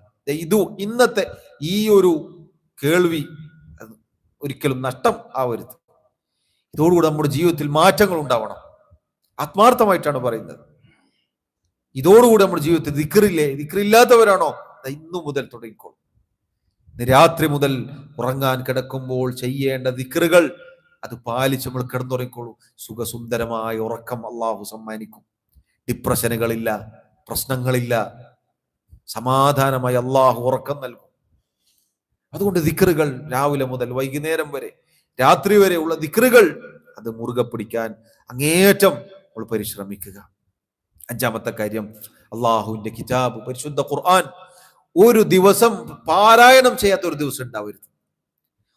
Speaker 1: ഇന്നത്തെ ഈ ഒരു കേൾവി ഒരിക്കലും നഷ്ടം ആവരുത്. ഇതോടുകൂടി നമ്മുടെ ജീവിതത്തിൽ മാറ്റങ്ങൾ ഉണ്ടാവണം. ആത്മാർത്ഥമായിട്ടാണ് പറയുന്നത്. ഇതോടുകൂടി നമ്മുടെ ജീവിതത്തിൽ ദിക്റില്ലാത്തവരാണോ, ഇന്നു മുതൽ തുടങ്ങിക്കോളും. രാത്രി മുതൽ ഉറങ്ങാൻ കിടക്കുമ്പോൾ ചെയ്യേണ്ട ദിക്റുകൾ അത് പാലിച്ച് നമ്മൾ കിടന്നുറങ്ങിക്കോളൂ. സുഖസുന്ദരമായ ഉറക്കം അള്ളാഹു സമ്മാനിക്കും. ഡിപ്രഷനുകളില്ല, പ്രശ്നങ്ങളില്ല, സമാധാനമായി അള്ളാഹു ഉറക്കം നൽകും. അതുകൊണ്ട് ദിക്റുകൾ രാവിലെ മുതൽ വൈകുന്നേരം വരെ, രാത്രി വരെയുള്ള ദിക്റുകൾ അത് മുറുകെ പിടിക്കാൻ അങ്ങേയറ്റം നമ്മൾ പരിശ്രമിക്കുക. അഞ്ചാമത്തെ കാര്യം, അള്ളാഹുവിന്റെ കിതാബ് പരിശുദ്ധ ഖുർആൻ ഒരു ദിവസം പാരായണം ചെയ്യാത്ത ഒരു ദിവസം ഉണ്ടാവരുത്.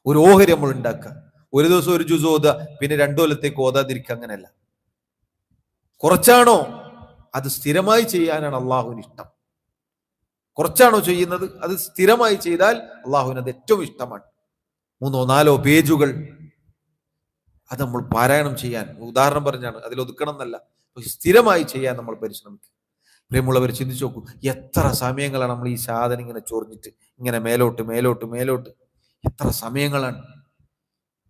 Speaker 1: ഒരു ഓഹരി നമ്മൾ ഉണ്ടാക്കുക. ഒരു ദിവസം ഒരു ജുസ് ഓതുക, പിന്നെ 2 കൊല്ലത്തേക്ക് ഓതാതിരിക്കുക, അങ്ങനെയല്ല. കുറച്ചാണോ അത് സ്ഥിരമായി ചെയ്യാനാണ് അള്ളാഹുവിന് ഇഷ്ടം. കുറച്ചാണോ ചെയ്യുന്നത് അത് സ്ഥിരമായി ചെയ്താൽ അള്ളാഹുവിന് അത് ഏറ്റവും ഇഷ്ടമാണ്. 3 or 4 പേജുകൾ അത് നമ്മൾ പാരായണം ചെയ്യാൻ, ഉദാഹരണം പറഞ്ഞാണ്, അതിൽ ഒതുക്കണം എന്നല്ല, സ്ഥിരമായി ചെയ്യാൻ നമ്മൾ പരിശ്രമിക്കുക. പ്രിയമുള്ളവർ, ചിന്തിച്ചു നോക്കൂ, എത്ര സമയങ്ങളാണ് നമ്മൾ ഈ സാധനം ഇങ്ങനെ ചൊറിഞ്ഞിട്ട് ഇങ്ങനെ മേലോട്ട്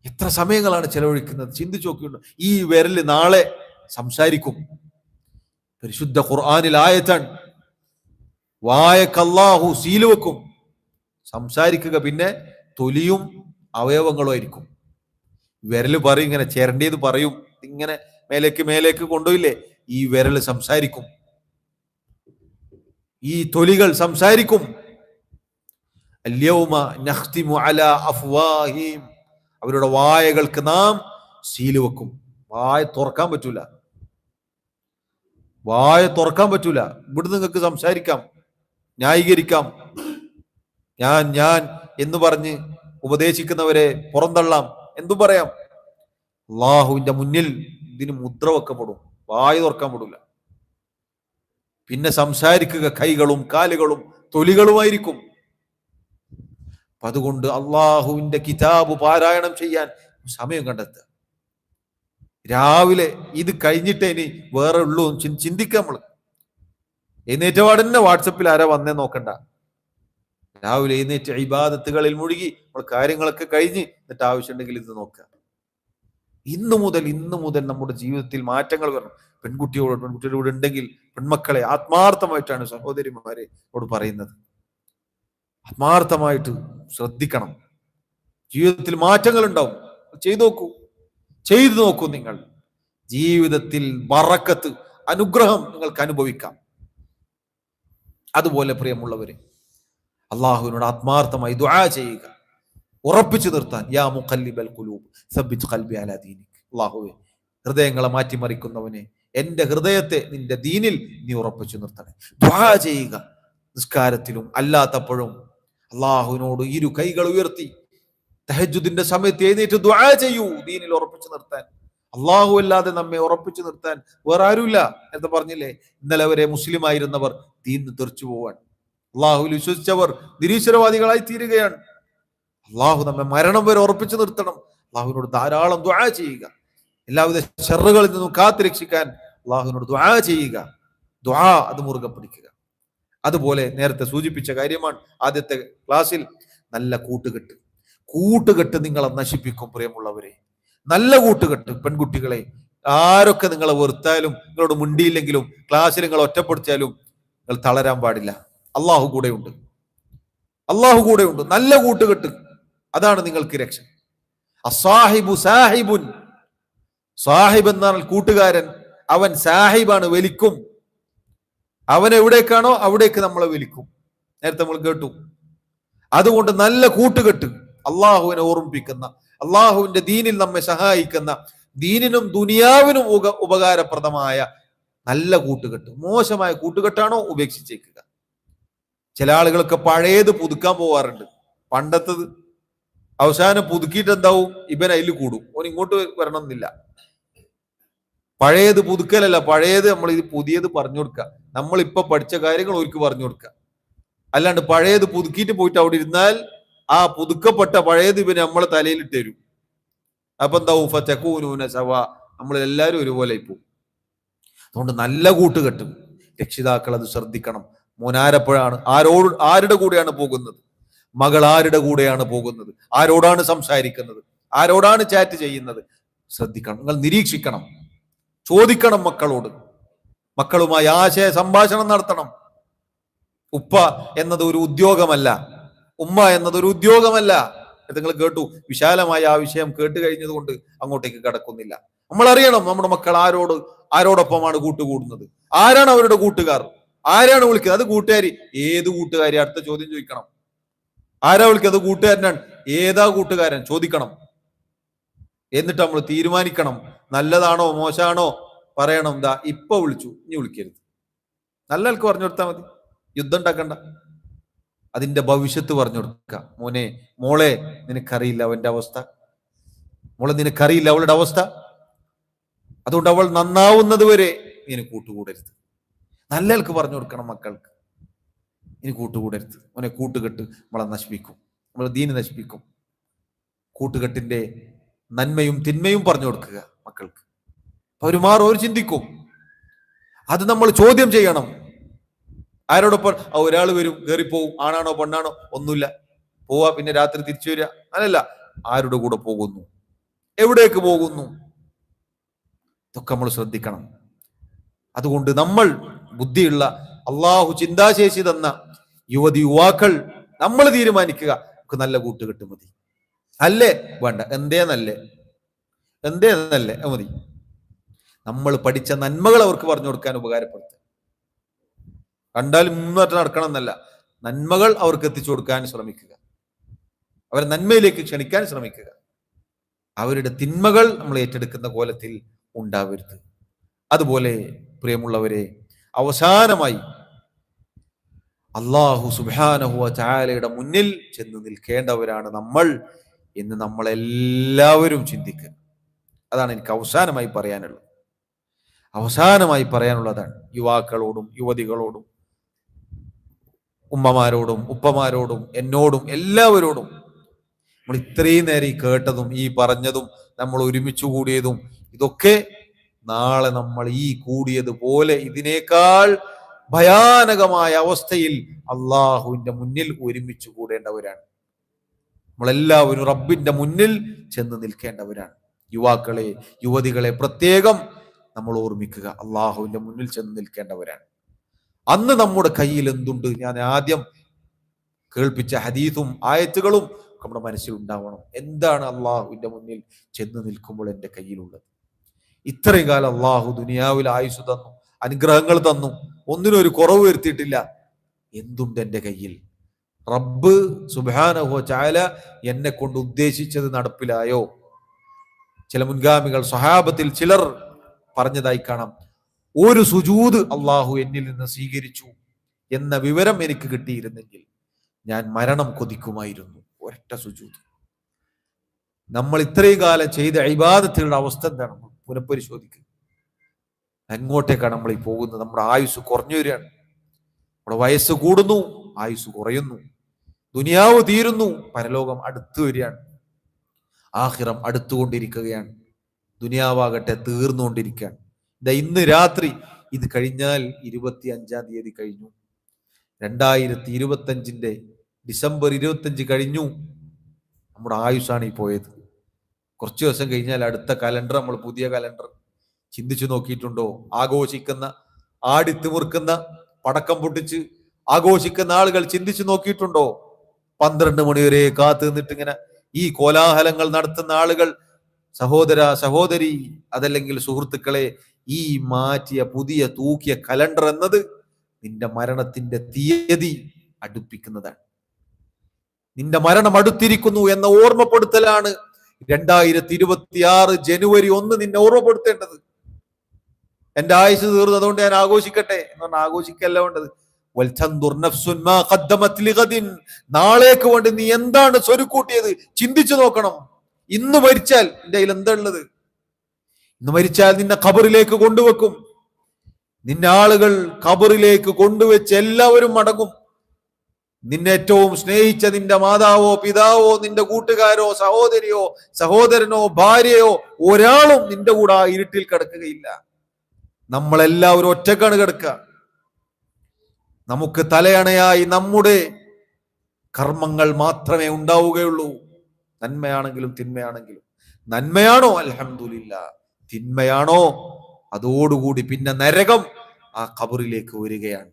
Speaker 1: എത്ര സമയങ്ങളാണ് ചെലവഴിക്കുന്നത്. ചിന്തിച്ചു നോക്കിയുണ്ട്. ഈ വിരല് നാളെ സംസാരിക്കും. പരിശുദ്ധ ഖുർആനിൽ ആയത്താണ്, വായക്ക് അല്ലാഹു സീല് വെക്കും. സംസാരിക്കുക പിന്നെ തൊലിയും അവയവങ്ങളും ആയിരിക്കും. വിരല് പറയും, ഇങ്ങനെ ചേരേണ്ടത് പറയും, ഇങ്ങനെ മേലേക്ക് കൊണ്ടുപോയില്ലേ, ഈ വിരല് സംസാരിക്കും, ഈ തൊലികൾ സംസാരിക്കും. അൽയൗമ നഖ്തിമു അലാ അഫ്വാഹിം, അവരുടെ വായകൾക്ക് നാം സീല് വെക്കും. വായ തുറക്കാൻ പറ്റൂല. ഇവിടെ നിങ്ങൾക്ക് സംസാരിക്കാം, ന്യായീകരിക്കാം, ഞാൻ എന്ന് പറഞ്ഞ് ഉപദേശിക്കുന്നവരെ പുറന്തള്ളാം, എന്തും പറയാം. അള്ളാഹുവിന്റെ മുന്നിൽ ഇതിന് മുദ്ര വെക്കപ്പെടും. വായ തുറക്കാൻ പറ്റൂല. പിന്നെ സംസാരിക്കുക കൈകളും കാലുകളും തൊലികളുമായിരിക്കും. അതുകൊണ്ട് അള്ളാഹുവിന്റെ കിതാബ് പാരായണം ചെയ്യാൻ സമയം കണ്ടെത്തുക. രാവിലെ ഇത് കഴിഞ്ഞിട്ടേ ഇനി വേറെ ഉള്ളൂ ചിന്തിക്കുക. നമ്മള് എഴുന്നേറ്റപാട് തന്നെ വാട്സപ്പിൽ ആരാ വന്നേ നോക്കണ്ട. രാവിലെ എഴുന്നേറ്റ് ഇബാദത്തുകളിൽ മുഴുകി നമ്മൾ കാര്യങ്ങളൊക്കെ കഴിഞ്ഞ് എന്നിട്ട് ആവശ്യമുണ്ടെങ്കിൽ ഇത് നോക്കുക. ഇന്നു മുതൽ നമ്മുടെ ജീവിതത്തിൽ മാറ്റങ്ങൾ വരണം. പെൺകുട്ടിയോട് ഉണ്ടെങ്കിൽ പെൺമക്കളെ ആത്മാർത്ഥമായിട്ടാണ് സഹോദരിമാരോട് പറയുന്നത്. ആത്മാർത്ഥമായിട്ട് ശ്രദ്ധിക്കണം. ജീവിതത്തിൽ മാറ്റങ്ങൾ ഉണ്ടാവും. ചെയ്തു നോക്കൂ. നിങ്ങൾ ജീവിതത്തിൽ ബറക്കത്ത്, അനുഗ്രഹം നിങ്ങൾക്ക് അനുഭവിക്കാം. അതുപോലെ പ്രിയമുള്ളവരെ, അള്ളാഹുവിനോട് ആത്മാർത്ഥമായി ദുആ ചെയ്യുക, ഉറപ്പിച്ചു നിർത്താൻ. യാ മുഖല്ലിബൽ ഖുലൂബ് സബ്ബിത് ഖൽബി അലാ ദീനിക്. അല്ലാഹുവേ, ഹൃദയങ്ങളെ മാറ്റിമറിക്കുന്നവനെ, എന്റെ ഹൃദയത്തെ നിന്റെ ദീനിൽ നീ ഉറപ്പിച്ചു നിർത്തണേ. ദുആ ചെയ്യുക. നിസ്കാരത്തിലും അല്ലാത്തപ്പോഴും അള്ളാഹുവിനോട് ഇരു കൈകൾ ഉയർത്തി തഹജ്ജുദിന്റെ സമയത്ത് എഴുന്നേറ്റ് ദുആ ചെയ്യൂ. ദീനിൽ ഉറപ്പിച്ചു നിർത്താൻ. അള്ളാഹു അല്ലാതെ നമ്മെ ഉറപ്പിച്ചു നിർത്താൻ വേറെ ആരുമില്ല എന്ന് പറഞ്ഞില്ലേ? ഇന്നലെ വരെ മുസ്ലിം ആയിരുന്നവർ ദീനിൽ തെറിച്ചു പോവാൻ, അള്ളാഹുവിൽ വിശ്വസിച്ചവർ നിരീശ്വരവാദികളായി തീരുകയാണ്. അള്ളാഹു നമ്മെ മരണം വരെ ഉറപ്പിച്ചു നിർത്തണം. അള്ളാഹുവിനോട് ധാരാളം ദുആ ചെയ്യുക. എല്ലാവിധ ശർറുകളിൽ നിന്നും കാത്തുരക്ഷിക്കാൻ അള്ളാഹുവിനോട് ദുആ ചെയ്യുക. ദുആ അത് മുറുകെ പിടിക്കുക. അതുപോലെ നേരത്തെ സൂചിപ്പിച്ച കാര്യമാണ് ആദ്യത്തെ ക്ലാസ്സിൽ, നല്ല കൂട്ടുകെട്ട് നിങ്ങളെ നശിപ്പിക്കും. പ്രിയമുള്ളവരെ, നല്ല കൂട്ടുകെട്ട്. പെൺകുട്ടികളെ, ആരൊക്കെ നിങ്ങളെ വെറുത്താലും, നിങ്ങളോട് മുണ്ടിയില്ലെങ്കിലും, ക്ലാസ്സിൽ നിങ്ങൾ ഒറ്റപ്പെടുത്തിയാലും നിങ്ങൾ തളരാൻ പാടില്ല. അള്ളാഹു കൂടെയുണ്ട്. നല്ല കൂട്ടുകെട്ട്, അതാണ് നിങ്ങൾക്ക് രക്ഷ. അസ്സാഹിബു സാഹിബുൻ. സാഹിബ് എന്നാൽ കൂട്ടുകാരൻ. അവൻ സാഹിബാണ്, വലിക്കും. അവൻ എവിടേക്കാണോ അവിടേക്ക് നമ്മളെ വലിക്കും. നേരത്തെ നമ്മൾ കേട്ടു. അതുകൊണ്ട് നല്ല കൂട്ടുകെട്ട്, അള്ളാഹുവിനെ ഓർമ്മിപ്പിക്കുന്ന, അള്ളാഹുവിന്റെ ദീനിൽ നമ്മെ സഹായിക്കുന്ന, ദീനിനും ദുനിയാവിനും ഉപകാരപ്രദമായ നല്ല കൂട്ടുകെട്ട്. മോശമായ കൂട്ടുകെട്ടാണോ ഉപേക്ഷിച്ചേക്കുക. ചില ആളുകളൊക്കെ പഴയത് പുതുക്കാൻ പോവാറുണ്ട്. പണ്ടത്തത് അവസാനം പുതുക്കിയിട്ട് എന്താവും, ഇവൻ അതിൽ കൂടും. ഓൻ ഇങ്ങോട്ട് വരണം എന്നില്ല. പഴയത് പുതുക്കലല്ല, പഴയത് നമ്മൾ ഇത് പുതിയത് പറഞ്ഞു കൊടുക്കുക. നമ്മളിപ്പൊ പഠിച്ച കാര്യങ്ങൾ അവർക്ക് പറഞ്ഞു കൊടുക്കുക. അല്ലാണ്ട് പഴയത് പുതുക്കിയിട്ട് പോയിട്ട് അവിടെ ഇരുന്നാൽ ആ പുതുക്കപ്പെട്ട പഴയത് ഇവന് നമ്മളെ തലയിലിട്ട് തരും. അപ്പൊ എന്താവും, ഫതകൂനൂന സവാ, നമ്മൾ എല്ലാവരും ഒരുപോലെ പോകും. അതുകൊണ്ട് നല്ല കൂട്ടുകെട്ടും. രക്ഷിതാക്കൾ അത് ശ്രദ്ധിക്കണം. മോനാരപ്പോഴാണ്, ആരുടെ കൂടെയാണ് പോകുന്നത്, മകൾ ആരുടെ കൂടെയാണ് പോകുന്നത്, ആരോടാണ് സംസാരിക്കുന്നത്, ആരോടാണ് ചാറ്റ് ചെയ്യുന്നത്, ശ്രദ്ധിക്കണം. നിങ്ങൾ നിരീക്ഷിക്കണം, ചോദിക്കണം. മക്കളുമായി ആശയ സംഭാഷണം നടത്തണം. ഉപ്പ എന്നത് ഒരു ഉദ്യോഗമല്ല, ഉമ്മ എന്നതൊരു ഉദ്യോഗമല്ല. നിങ്ങൾ കേട്ടു. വിശാലമായ ആ വിഷയം കേട്ട് കഴിഞ്ഞത് കൊണ്ട് അങ്ങോട്ടേക്ക് കടക്കുന്നില്ല. നമ്മൾ അറിയണം നമ്മുടെ മക്കൾ ആരോടൊപ്പമാണ് കൂട്ടുകൂടുന്നത്, ആരാണ് അവരുടെ കൂട്ടുകാർ, ആരാണ് വിളിക്കുന്നത്. അത് കൂട്ടുകാരി. ഏത് കൂട്ടുകാരി? അടുത്ത ചോദ്യം ചോദിക്കണം. ആരാ വിളിക്കുന്നത്? കൂട്ടുകാരനാണ്. ഏതാ കൂട്ടുകാരൻ ചോദിക്കണം. എന്നിട്ട് നമ്മൾ തീരുമാനിക്കണം, നല്ലതാണോ മോശമാണോ പറയണം. എന്താ ഇപ്പൊ വിളിച്ചു, ഇനി വിളിക്കരുത്. നല്ല ആൾക്ക് പറഞ്ഞു കൊടുത്താൽ മതി. യുദ്ധം ഉണ്ടാക്കണ്ട. അതിന്റെ ഭവിഷ്യത്ത് പറഞ്ഞു കൊടുക്കുക. മോളെ നിനക്കറിയില്ല അവന്റെ അവസ്ഥ, മോളെ നിനക്കറിയില്ല അവളുടെ അവസ്ഥ. അതുകൊണ്ട് അവൾ നന്നാവുന്നത് വരെ ഇനി കൂട്ടുകൂടരുത്. നല്ല ആൾക്ക് പറഞ്ഞു കൊടുക്കണം മക്കൾക്ക്. ഇനി കൂട്ടുകൂടരുത്. കൂട്ടുകെട്ട് നമ്മളെ നശിപ്പിക്കും, നമ്മളെ ദീന് നശിപ്പിക്കും. കൂട്ടുകെട്ടിന്റെ നന്മയും തിന്മയും പറഞ്ഞു കൊടുക്കുക മക്കൾക്ക്. അവർ ചിന്തിക്കും. അത് നമ്മൾ ചോദ്യം ചെയ്യണം. ആരോടൊപ്പം ഒരാൾ വരും, കയറിപ്പോവും, ആണാണോ പെണ്ണാണോ ഒന്നുമില്ല, പോവാ, പിന്നെ രാത്രി തിരിച്ചു വരിക. അതല്ല, ആരുടെ കൂടെ പോകുന്നു, എവിടേക്ക് പോകുന്നു, ഇതൊക്കെ നമ്മൾ ശ്രദ്ധിക്കണം. അതുകൊണ്ട് നമ്മൾ ബുദ്ധിയുള്ള, അള്ളാഹു ചിന്താശേഷി തന്ന യുവാക്കൾ നമ്മൾ തീരുമാനിക്കുക, നമുക്ക് നല്ല കൂട്ടുകെട്ട് മതി. അല്ലേ വേണ്ട, എന്തേ നല്ലേ മതി. നമ്മൾ പഠിച്ച നന്മകൾ അവർക്ക് പറഞ്ഞു കൊടുക്കാൻ ഉപകാരപ്പെടുത്തുക. കണ്ടാലും മുന്നോട്ട് നടക്കണം എന്നല്ല, നന്മകൾ അവർക്ക് എത്തിച്ചു കൊടുക്കാൻ ശ്രമിക്കുക. അവരെ നന്മയിലേക്ക് ക്ഷണിക്കാൻ ശ്രമിക്കുക. അവരുടെ തിന്മകൾ നമ്മൾ ഏറ്റെടുക്കുന്ന കോലത്തിൽ ഉണ്ടാവരുത്. അതുപോലെ പ്രിയമുള്ളവരെ, അവസാനമായി അല്ലാഹു സുബ്ഹാനഹു വ തആലയുടെ മുന്നിൽ ചെന്ന് നിൽക്കേണ്ടവരാണ് നമ്മൾ എന്ന് നമ്മളെല്ലാവരും ചിന്തിക്കുക. അതാണ് എനിക്ക് അവസാനമായി പറയാനുള്ളതാണ്. യുവാക്കളോടും യുവതികളോടും ഉമ്മമാരോടും ഉപ്പമാരോടും എന്നോടും എല്ലാവരോടും നമ്മൾ ഇത്രയും നേരം ഈ കേട്ടതും ഈ പറഞ്ഞതും നമ്മൾ ഒരുമിച്ച് കൂടിയതും ഇതൊക്കെ നാളെ നമ്മൾ ഈ കൂടിയതുപോലെ ഇതിനേക്കാൾ ഭയാനകമായ അവസ്ഥയിൽ അള്ളാഹുവിന്റെ മുന്നിൽ ഒരുമിച്ച് കൂടേണ്ടവരാണ്. നമ്മളെല്ലാവരും റബ്ബിന്റെ മുന്നിൽ ചെന്ന് നിൽക്കേണ്ടവരാണ്. യുവാക്കളെ, യുവതികളെ പ്രത്യേകം നമ്മൾ ഓർമ്മിക്കുക, അള്ളാഹുവിന്റെ മുന്നിൽ ചെന്ന് നിൽക്കേണ്ടവരാണ്. അന്ന് നമ്മുടെ കയ്യിൽ എന്തുണ്ട്? ഞാൻ ആദ്യം കേൾപ്പിച്ച ഹദീസും ആയത്തുകളും നമ്മുടെ മനസ്സിൽ ഉണ്ടാവണം. എന്താണ് അള്ളാഹുവിന്റെ മുന്നിൽ ചെന്ന് നിൽക്കുമ്പോൾ എൻ്റെ കയ്യിലുള്ളത്? ഇത്രയും കാലം അള്ളാഹു ദുനിയാവിൽ ആയുസ് തന്നു, അനുഗ്രഹങ്ങൾ തന്നു, ഒന്നിനും ഒരു കുറവ് വരുത്തിയിട്ടില്ല. എന്തുണ്ട് എൻ്റെ കയ്യിൽ? റബ്ബ് സുബ്ഹാനഹു വ തആല എന്നെ കൊണ്ട് ഉദ്ദേശിച്ചത് നടപ്പിലായോ? ചില മുൻഗാമികൾ സ്വഹാബത്തിൽ ചിലർ പറഞ്ഞതായി കാണാം, ഒരു സുജൂദ് അള്ളാഹു എന്നിൽ നിന്ന് സ്വീകരിച്ചു എന്ന വിവരം എനിക്ക് കിട്ടിയിരുന്നെങ്കിൽ ഞാൻ മരണം കൊതിക്കുമായിരുന്നു. ഒരൊറ്റ സുജൂദ്. നമ്മൾ ഇത്രയും കാലം ചെയ്ത ഇബാദത്തുകളുടെ അവസ്ഥ എന്താണ്? നമ്മൾ പുനഃപരിശോധിക്കുക. എങ്ങോട്ടേക്കാണ് നമ്മൾ ഈ പോകുന്നത്? നമ്മുടെ ആയുസ് കുറഞ്ഞു വരികയാണ്. നമ്മുടെ വയസ്സ് കൂടുന്നു, ആയുസ് കുറയുന്നു. ദുനിയാവ് തീരുന്നു, പരലോകം അടുത്തു വരികയാണ്. ആഖിറം അടുത്തുകൊണ്ടിരിക്കുകയാണ്. ദുനിയാവാകട്ടെ തീർന്നുകൊണ്ടിരിക്കുകയാണ്. ഇന്ന് രാത്രി ഇത് കഴിഞ്ഞാൽ 25-ാം തീയതി കഴിഞ്ഞു. 2025 ഡിസംബർ 25 കഴിഞ്ഞു. നമ്മുടെ ആയുസാണ് ഈ പോയത്. കുറച്ച് ദിവസം കഴിഞ്ഞാൽ അടുത്ത കലണ്ടർ, നമ്മൾ പുതിയ കലണ്ടർ. ചിന്തിച്ചു നോക്കിയിട്ടുണ്ടോ? ആഘോഷിക്കുന്ന, ആടിത്തിമുറുക്കുന്ന, പടക്കം പൊട്ടിച്ച് ആഘോഷിക്കുന്ന ആളുകൾ ചിന്തിച്ചു നോക്കിയിട്ടുണ്ടോ? 12 മണി വരെ കാത്തു നിന്നിട്ട് ഇങ്ങനെ ഈ കോലാഹലങ്ങൾ നടത്തുന്ന ആളുകൾ, സഹോദര സഹോദരി, അതല്ലെങ്കിൽ സുഹൃത്തുക്കളെ, ഈ മാറ്റിയ പുതിയ തൂക്കിയ കലണ്ടർ എന്നത് നിന്റെ മരണത്തിന്റെ തീയതി അടുപ്പിക്കുന്നതാണ്. നിന്റെ മരണം അടുത്തിരിക്കുന്നു എന്ന ഓർമ്മപ്പെടുത്തലാണ് 2026 ജനുവരി 1 നിന്നെ ഓർമ്മപ്പെടുത്തേണ്ടത്. എന്റെ ആയുസ് തീർന്നു, അതുകൊണ്ട് ഞാൻ ആഘോഷിക്കട്ടെ എന്ന് പറഞ്ഞാൽ ആഘോഷിക്കല്ല വേണ്ടത്. നാളേക്ക് വേണ്ടി നീ എന്താണ് സ്വരുക്കൂട്ടിയത് ചിന്തിച്ചു നോക്കണം. ഇന്ന് മരിച്ചാൽ നിന്റെ കയ്യിൽ എന്താ ഉള്ളത്? ഇന്ന് മരിച്ചാൽ നിന്നെ ഖബറിലേക്ക് കൊണ്ടുവെക്കും. നിന്നെ ആളുകൾ ഖബറിലേക്ക് കൊണ്ടുവച്ച് എല്ലാവരും മടങ്ങും. നിന്നെ ഏറ്റവും സ്നേഹിച്ച നിന്റെ മാതാവോ പിതാവോ നിന്റെ കൂട്ടുകാരോ സഹോദരിയോ സഹോദരനോ ഭാര്യയോ ഒരാളും നിന്റെ കൂടെ ആ ഇരുട്ടിൽ കിടക്കുകയില്ല. നമ്മളെല്ലാവരും ഒറ്റക്കാണ് കിടക്കുക. നമുക്ക് തലയണയായി നമ്മുടെ കർമ്മങ്ങൾ മാത്രമേ ഉണ്ടാവുകയുള്ളൂ. നന്മയാണെങ്കിലും തിന്മയാണെങ്കിലും. നന്മയാണോ? അൽഹംദുലില്ലാ. തിന്മയാണോ? അതോടുകൂടി പിന്നെ നരകം ആ ഖബറിലേക്ക് വരികയാണ്.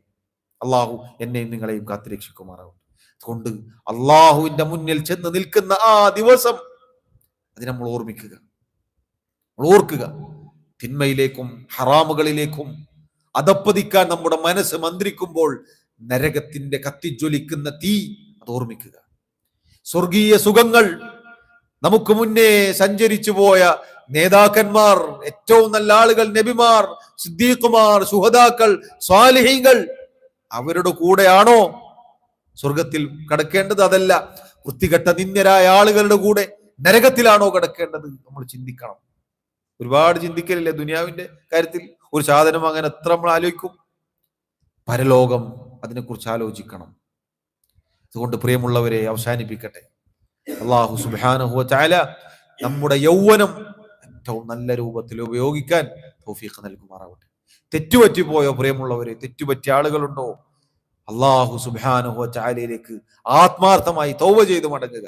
Speaker 1: അള്ളാഹു എന്നെയും നിങ്ങളെയും കാത്തുരക്ഷിക്കുമാറാവും. അതുകൊണ്ട് അള്ളാഹുവിന്റെ മുന്നിൽ ചെന്ന് നിൽക്കുന്ന ആ ദിവസം അത് നമ്മൾ ഓർമ്മിക്കുക, ഓർക്കുക. തിന്മയിലേക്കും ഹറാമുകളിലേക്കും അധപ്പതിക്കാൻ നമ്മുടെ മനസ്സ് മന്ത്രിക്കുമ്പോൾ നരകത്തിന്റെ കത്തിജ്വലിക്കുന്ന തീ അത് ഓർമ്മിക്കുക. സ്വർഗീയ സുഖങ്ങൾ നമുക്ക് മുന്നേ സഞ്ചരിച്ചു പോയ നേതാക്കന്മാർ, ഏറ്റവും നല്ല ആളുകൾ, നബിമാർ, സിദ്ദീഖുമാർ, ശുഹദാക്കൾ, സ്വാലിഹീങ്ങൾ, അവരുടെ കൂടെയാണോ സ്വർഗത്തിൽ കിടക്കേണ്ടത്? അതല്ല, വൃത്തികെട്ട നിന്ദ്യരായ ആളുകളുടെ കൂടെ നരകത്തിലാണോ കിടക്കേണ്ടത്? നമ്മൾ ചിന്തിക്കണം. ഒരുപാട് ചിന്തിക്കലില്ലേ ദുനിയാവിന്റെ കാര്യത്തിൽ? ഒരു സാധനം അങ്ങനെ എത്ര നമ്മൾ ആലോചിക്കും. പരലോകം, അതിനെക്കുറിച്ച് ആലോചിക്കണം. അതുകൊണ്ട് പ്രിയമുള്ളവരെ, അവസാനിപ്പിക്കട്ടെ. അല്ലാഹു സുബ്ഹാനഹു വ തആല നമ്മുടെ യൗവനം ഏറ്റവും നല്ല രൂപത്തിൽ ഉപയോഗിക്കാൻ തൗഫീഖ് നൽകുമാറാവട്ടെ. തെറ്റുപറ്റിപ്പോയോ പ്രിയമുള്ളവരെ? തെറ്റുപറ്റിയ ആളുകളുണ്ടോ? അല്ലാഹു സുബ്ഹാനഹു വ തആലയിലേക്ക് ആത്മാർത്ഥമായി തൗബ ചെയ്ത് മടങ്ങുക.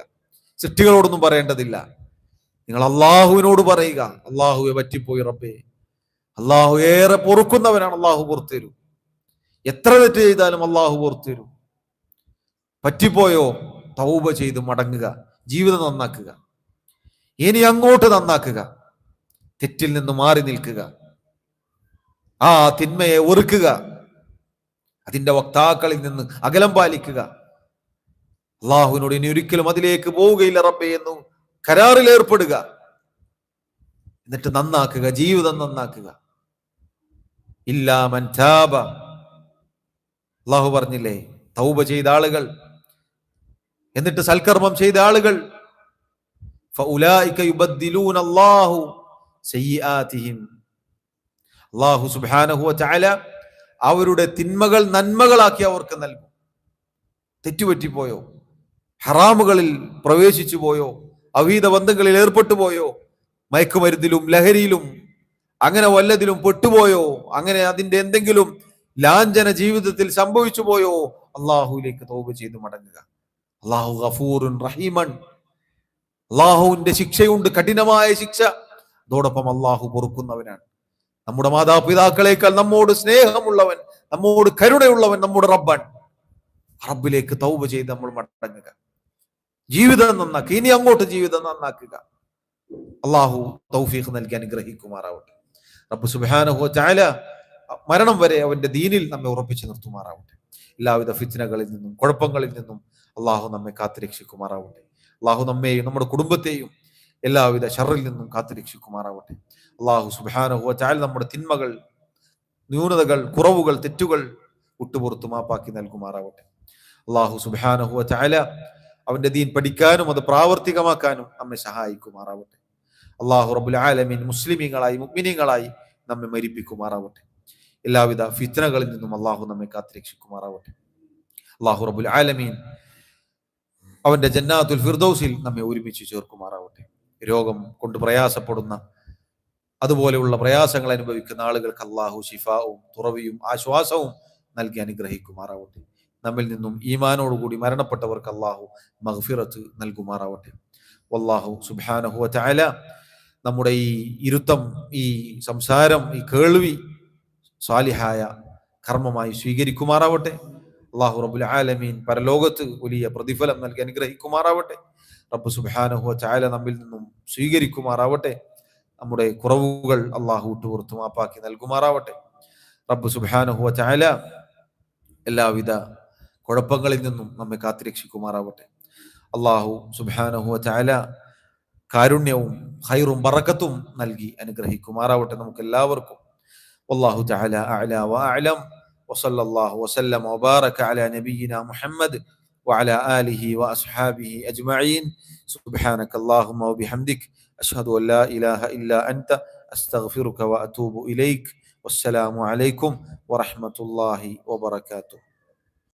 Speaker 1: സൃഷ്ടികളോടൊന്നും പറയേണ്ടതില്ല. നിങ്ങൾ അള്ളാഹുവിനോട് പറയുക, അള്ളാഹുവെ പറ്റിപ്പോയി റബ്ബേ. അള്ളാഹു ഏറെ പൊറുക്കുന്നവനാണ്. അള്ളാഹു പുറത്തു തരും. എത്ര തെറ്റ് ചെയ്താലും അള്ളാഹു പുറത്തു തരും. പറ്റിപ്പോയോ? തൗബ ചെയ്ത് മടങ്ങുക. ജീവിതം നന്നാക്കുക. ഇനി അങ്ങോട്ട് നന്നാക്കുക. തെറ്റിൽ നിന്ന് മാറി നിൽക്കുക. ആ തിന്മയെ വെറുക്കുക. അതിന്റെ വക്താക്കളിൽ നിന്ന് അകലം പാലിക്കുക. അള്ളാഹുവിനോട് ഇനി ഒരിക്കലും അതിലേക്ക് പോവുകയില്ല റബ്ബേ എന്ന് കരാറിൽ ഏർപ്പെടുക. എന്നിട്ട് നന്നാക്കുക, ജീവിതം നന്നാക്കുക. ഇല്ലാ മൻ താബ. അള്ളാഹു പറഞ്ഞില്ലേ, തൗബ ചെയ്ത ആളുകൾ, എന്നിട്ട് സൽക്കർമ്മം ചെയ്ത ആളുകൾ, ഫഉലൈക യുബദ്ദിലൂന അല്ലാഹു സയ്യിആതിഹിം. അല്ലാഹു സുബ്ഹാനഹു വ തആല അവരുടെ തിന്മകൾ നന്മകളാക്കി അവർക്ക് നൽകും. തെറ്റുപറ്റിപ്പോയോ? ഹറാമുകളിൽ പ്രവേശിച്ചു പോയോ, അവീത ബന്ധങ്ങളിൽ ഏർപ്പെട്ടു പോയോ, മയക്കുമരുന്നിലും ലഹരിയിലും അങ്ങനെ വല്ലതിലും പെട്ടുപോയോ, അങ്ങനെ അതിന്റെ എന്തെങ്കിലും ലാഞ്ചന ജീവിതത്തിൽ സംഭവിച്ചു പോയോ, അള്ളാഹുവിലേക്ക് തൗബ ചെയ്ത് മടങ്ങുക. അള്ളാഹു ഗഫൂറുൻ റഹീമൻ. അള്ളാഹുവിന്റെ ശിക്ഷയുണ്ട്, കഠിനമായ ശിക്ഷ. അതോടൊപ്പം അള്ളാഹു പൊറുക്കുന്നവനാണ്. നമ്മുടെ മാതാപിതാക്കളേക്കാൾ നമ്മോട് സ്നേഹമുള്ളവൻ, നമ്മോട് കരുണയുള്ളവൻ നമ്മുടെ റബ്ബൻ. റബ്ബിലേക്ക് തൗബ ചെയ്ത് നമ്മൾ മടങ്ങുക, ജീവിതം നന്നാക്കുക. ഇനി അങ്ങോട്ട് ജീവിതം നന്നാക്കുക. അള്ളാഹു തൗഫീഖ് നൽകി അനുഗ്രഹിക്കുമാറാവട്ടെ. റബ്ബ് സുബ്ഹാനഹു വ തആല മരണം വരെ അവന്റെ ദീനിൽ നമ്മെ ഉറപ്പിച്ചു നിർത്തുമാറാവട്ടെ. എല്ലാവിധ ഫിത്നകളിൽ നിന്നും കുഴപ്പങ്ങളിൽ നിന്നും അള്ളാഹു നമ്മെ കാത്തുരക്ഷിക്കുമാറാവട്ടെ. അള്ളാഹു നമ്മെയും നമ്മുടെ കുടുംബത്തെയും എല്ലാവിധ ഷർറിൽ നിന്നും കാത്തുരക്ഷിക്കുമാറാവട്ടെ. അള്ളാഹു സുബ്ഹാനഹു വ തആല നമ്മുടെ തിന്മകൾ, ന്യൂനതകൾ, കുറവുകൾ, തെറ്റുകൾ വിട്ടുപുറത്തു മാപ്പാക്കി നൽകുമാറാവട്ടെ. അള്ളാഹു സുബ്ഹാനഹു വ തആല അവന്റെ ദീൻ പഠിക്കാനും അത് പ്രാവർത്തികമാക്കാനും നമ്മെ സഹായിക്കുമാറാവട്ടെ. അള്ളാഹു റബ്ബുൽ ആലമീൻ മുസ്ലിമീങ്ങളായി മുഅ്മിനീങ്ങളായി നമ്മെ മരിപ്പിക്കുമാറാവട്ടെ. എല്ലാവിധ ഫിത്നകളിൽ നിന്നും അള്ളാഹു നമ്മെ കാത്തുരക്ഷിക്കുമാറാവട്ടെ. അള്ളാഹു റബ്ബുൽ ആലമീൻ അവന്റെ ജന്നാത്തുൽ ഫിർദൗസിൽ നമ്മെ ഒരുമിച്ച് ചേർക്കുമാറാവട്ടെ. രോഗം കൊണ്ട് പ്രയാസപ്പെടുന്ന, അതുപോലെയുള്ള പ്രയാസങ്ങൾ അനുഭവിക്കുന്ന ആളുകൾക്ക് അള്ളാഹു ശിഫാവും തുറവിയും ആശ്വാസവും നൽകി അനുഗ്രഹിക്കുമാറാവട്ടെ. നമ്മിൽ നിന്നും ഈമാനോടുകൂടി മരണപ്പെട്ടവർക്ക് അള്ളാഹു മഗ്ഫിറത്ത് നൽകുമാറാവട്ടെ. വല്ലാഹു സുബ്ഹാനഹു വ തആല നമ്മുടെ ഈ ഇരുത്തം, ഈ സംസാരം, ഈ കേൾവി സാലിഹായ കർമ്മമായി സ്വീകരിക്കുമാറാവട്ടെ. അള്ളാഹു റബ്ബുൽ ആലമീൻ പരലോകത്ത് വലിയ പ്രതിഫലം നൽകി അനുഗ്രഹിക്കുമാറാവട്ടെ. റബ്ബ് സുബ്ഹാനഹു വ തആല നമ്മിൽ നിന്നും സ്വീകരിക്കുമാറാവട്ടെ. നമ്മുടെ കുറവുകൾ അള്ളാഹു വിട്ടുപുറത്തു മാപ്പാക്കി നൽകുമാറാവട്ടെ. റബ്ബ് സുബ്ഹാനഹു വ തആല എല്ലാവിധ കുഴപ്പങ്ങളിൽ നിന്നും നമ്മെ കാത്തുരക്ഷിക്കുമാറാവട്ടെ. അള്ളാഹു സുബ്ഹാനഹു വ തആല കാരുണ്യവും ഖൈറും ബറക്കത്തും നൽകി അനുഗ്രഹിക്കുമാറാവട്ടെ നമുക്ക് എല്ലാവർക്കും. വല്ലാഹു തആല അഅ്ലാ വ അഅ്ലം. വസല്ലല്ലാഹു വസല്ലം വബാറക അലാ നബിയിനാ മുഹമ്മദ് വഅലാ ആലിഹി വഅസ്ഹാബിഹി അജ്മഈൻ. സുബ്ഹാനകല്ലാഹുമ്മ വബിഹംദിക് അഷ്ഹദു അൻ ലാ ഇലാഹ ഇല്ലാ അൻത അസ്തഗ്ഫിറുക വഅതൂബു ഇലൈക്. വസ്സലാമു അലൈക്കും വറഹ്മത്തുള്ളാഹി വബറകാതുഹു.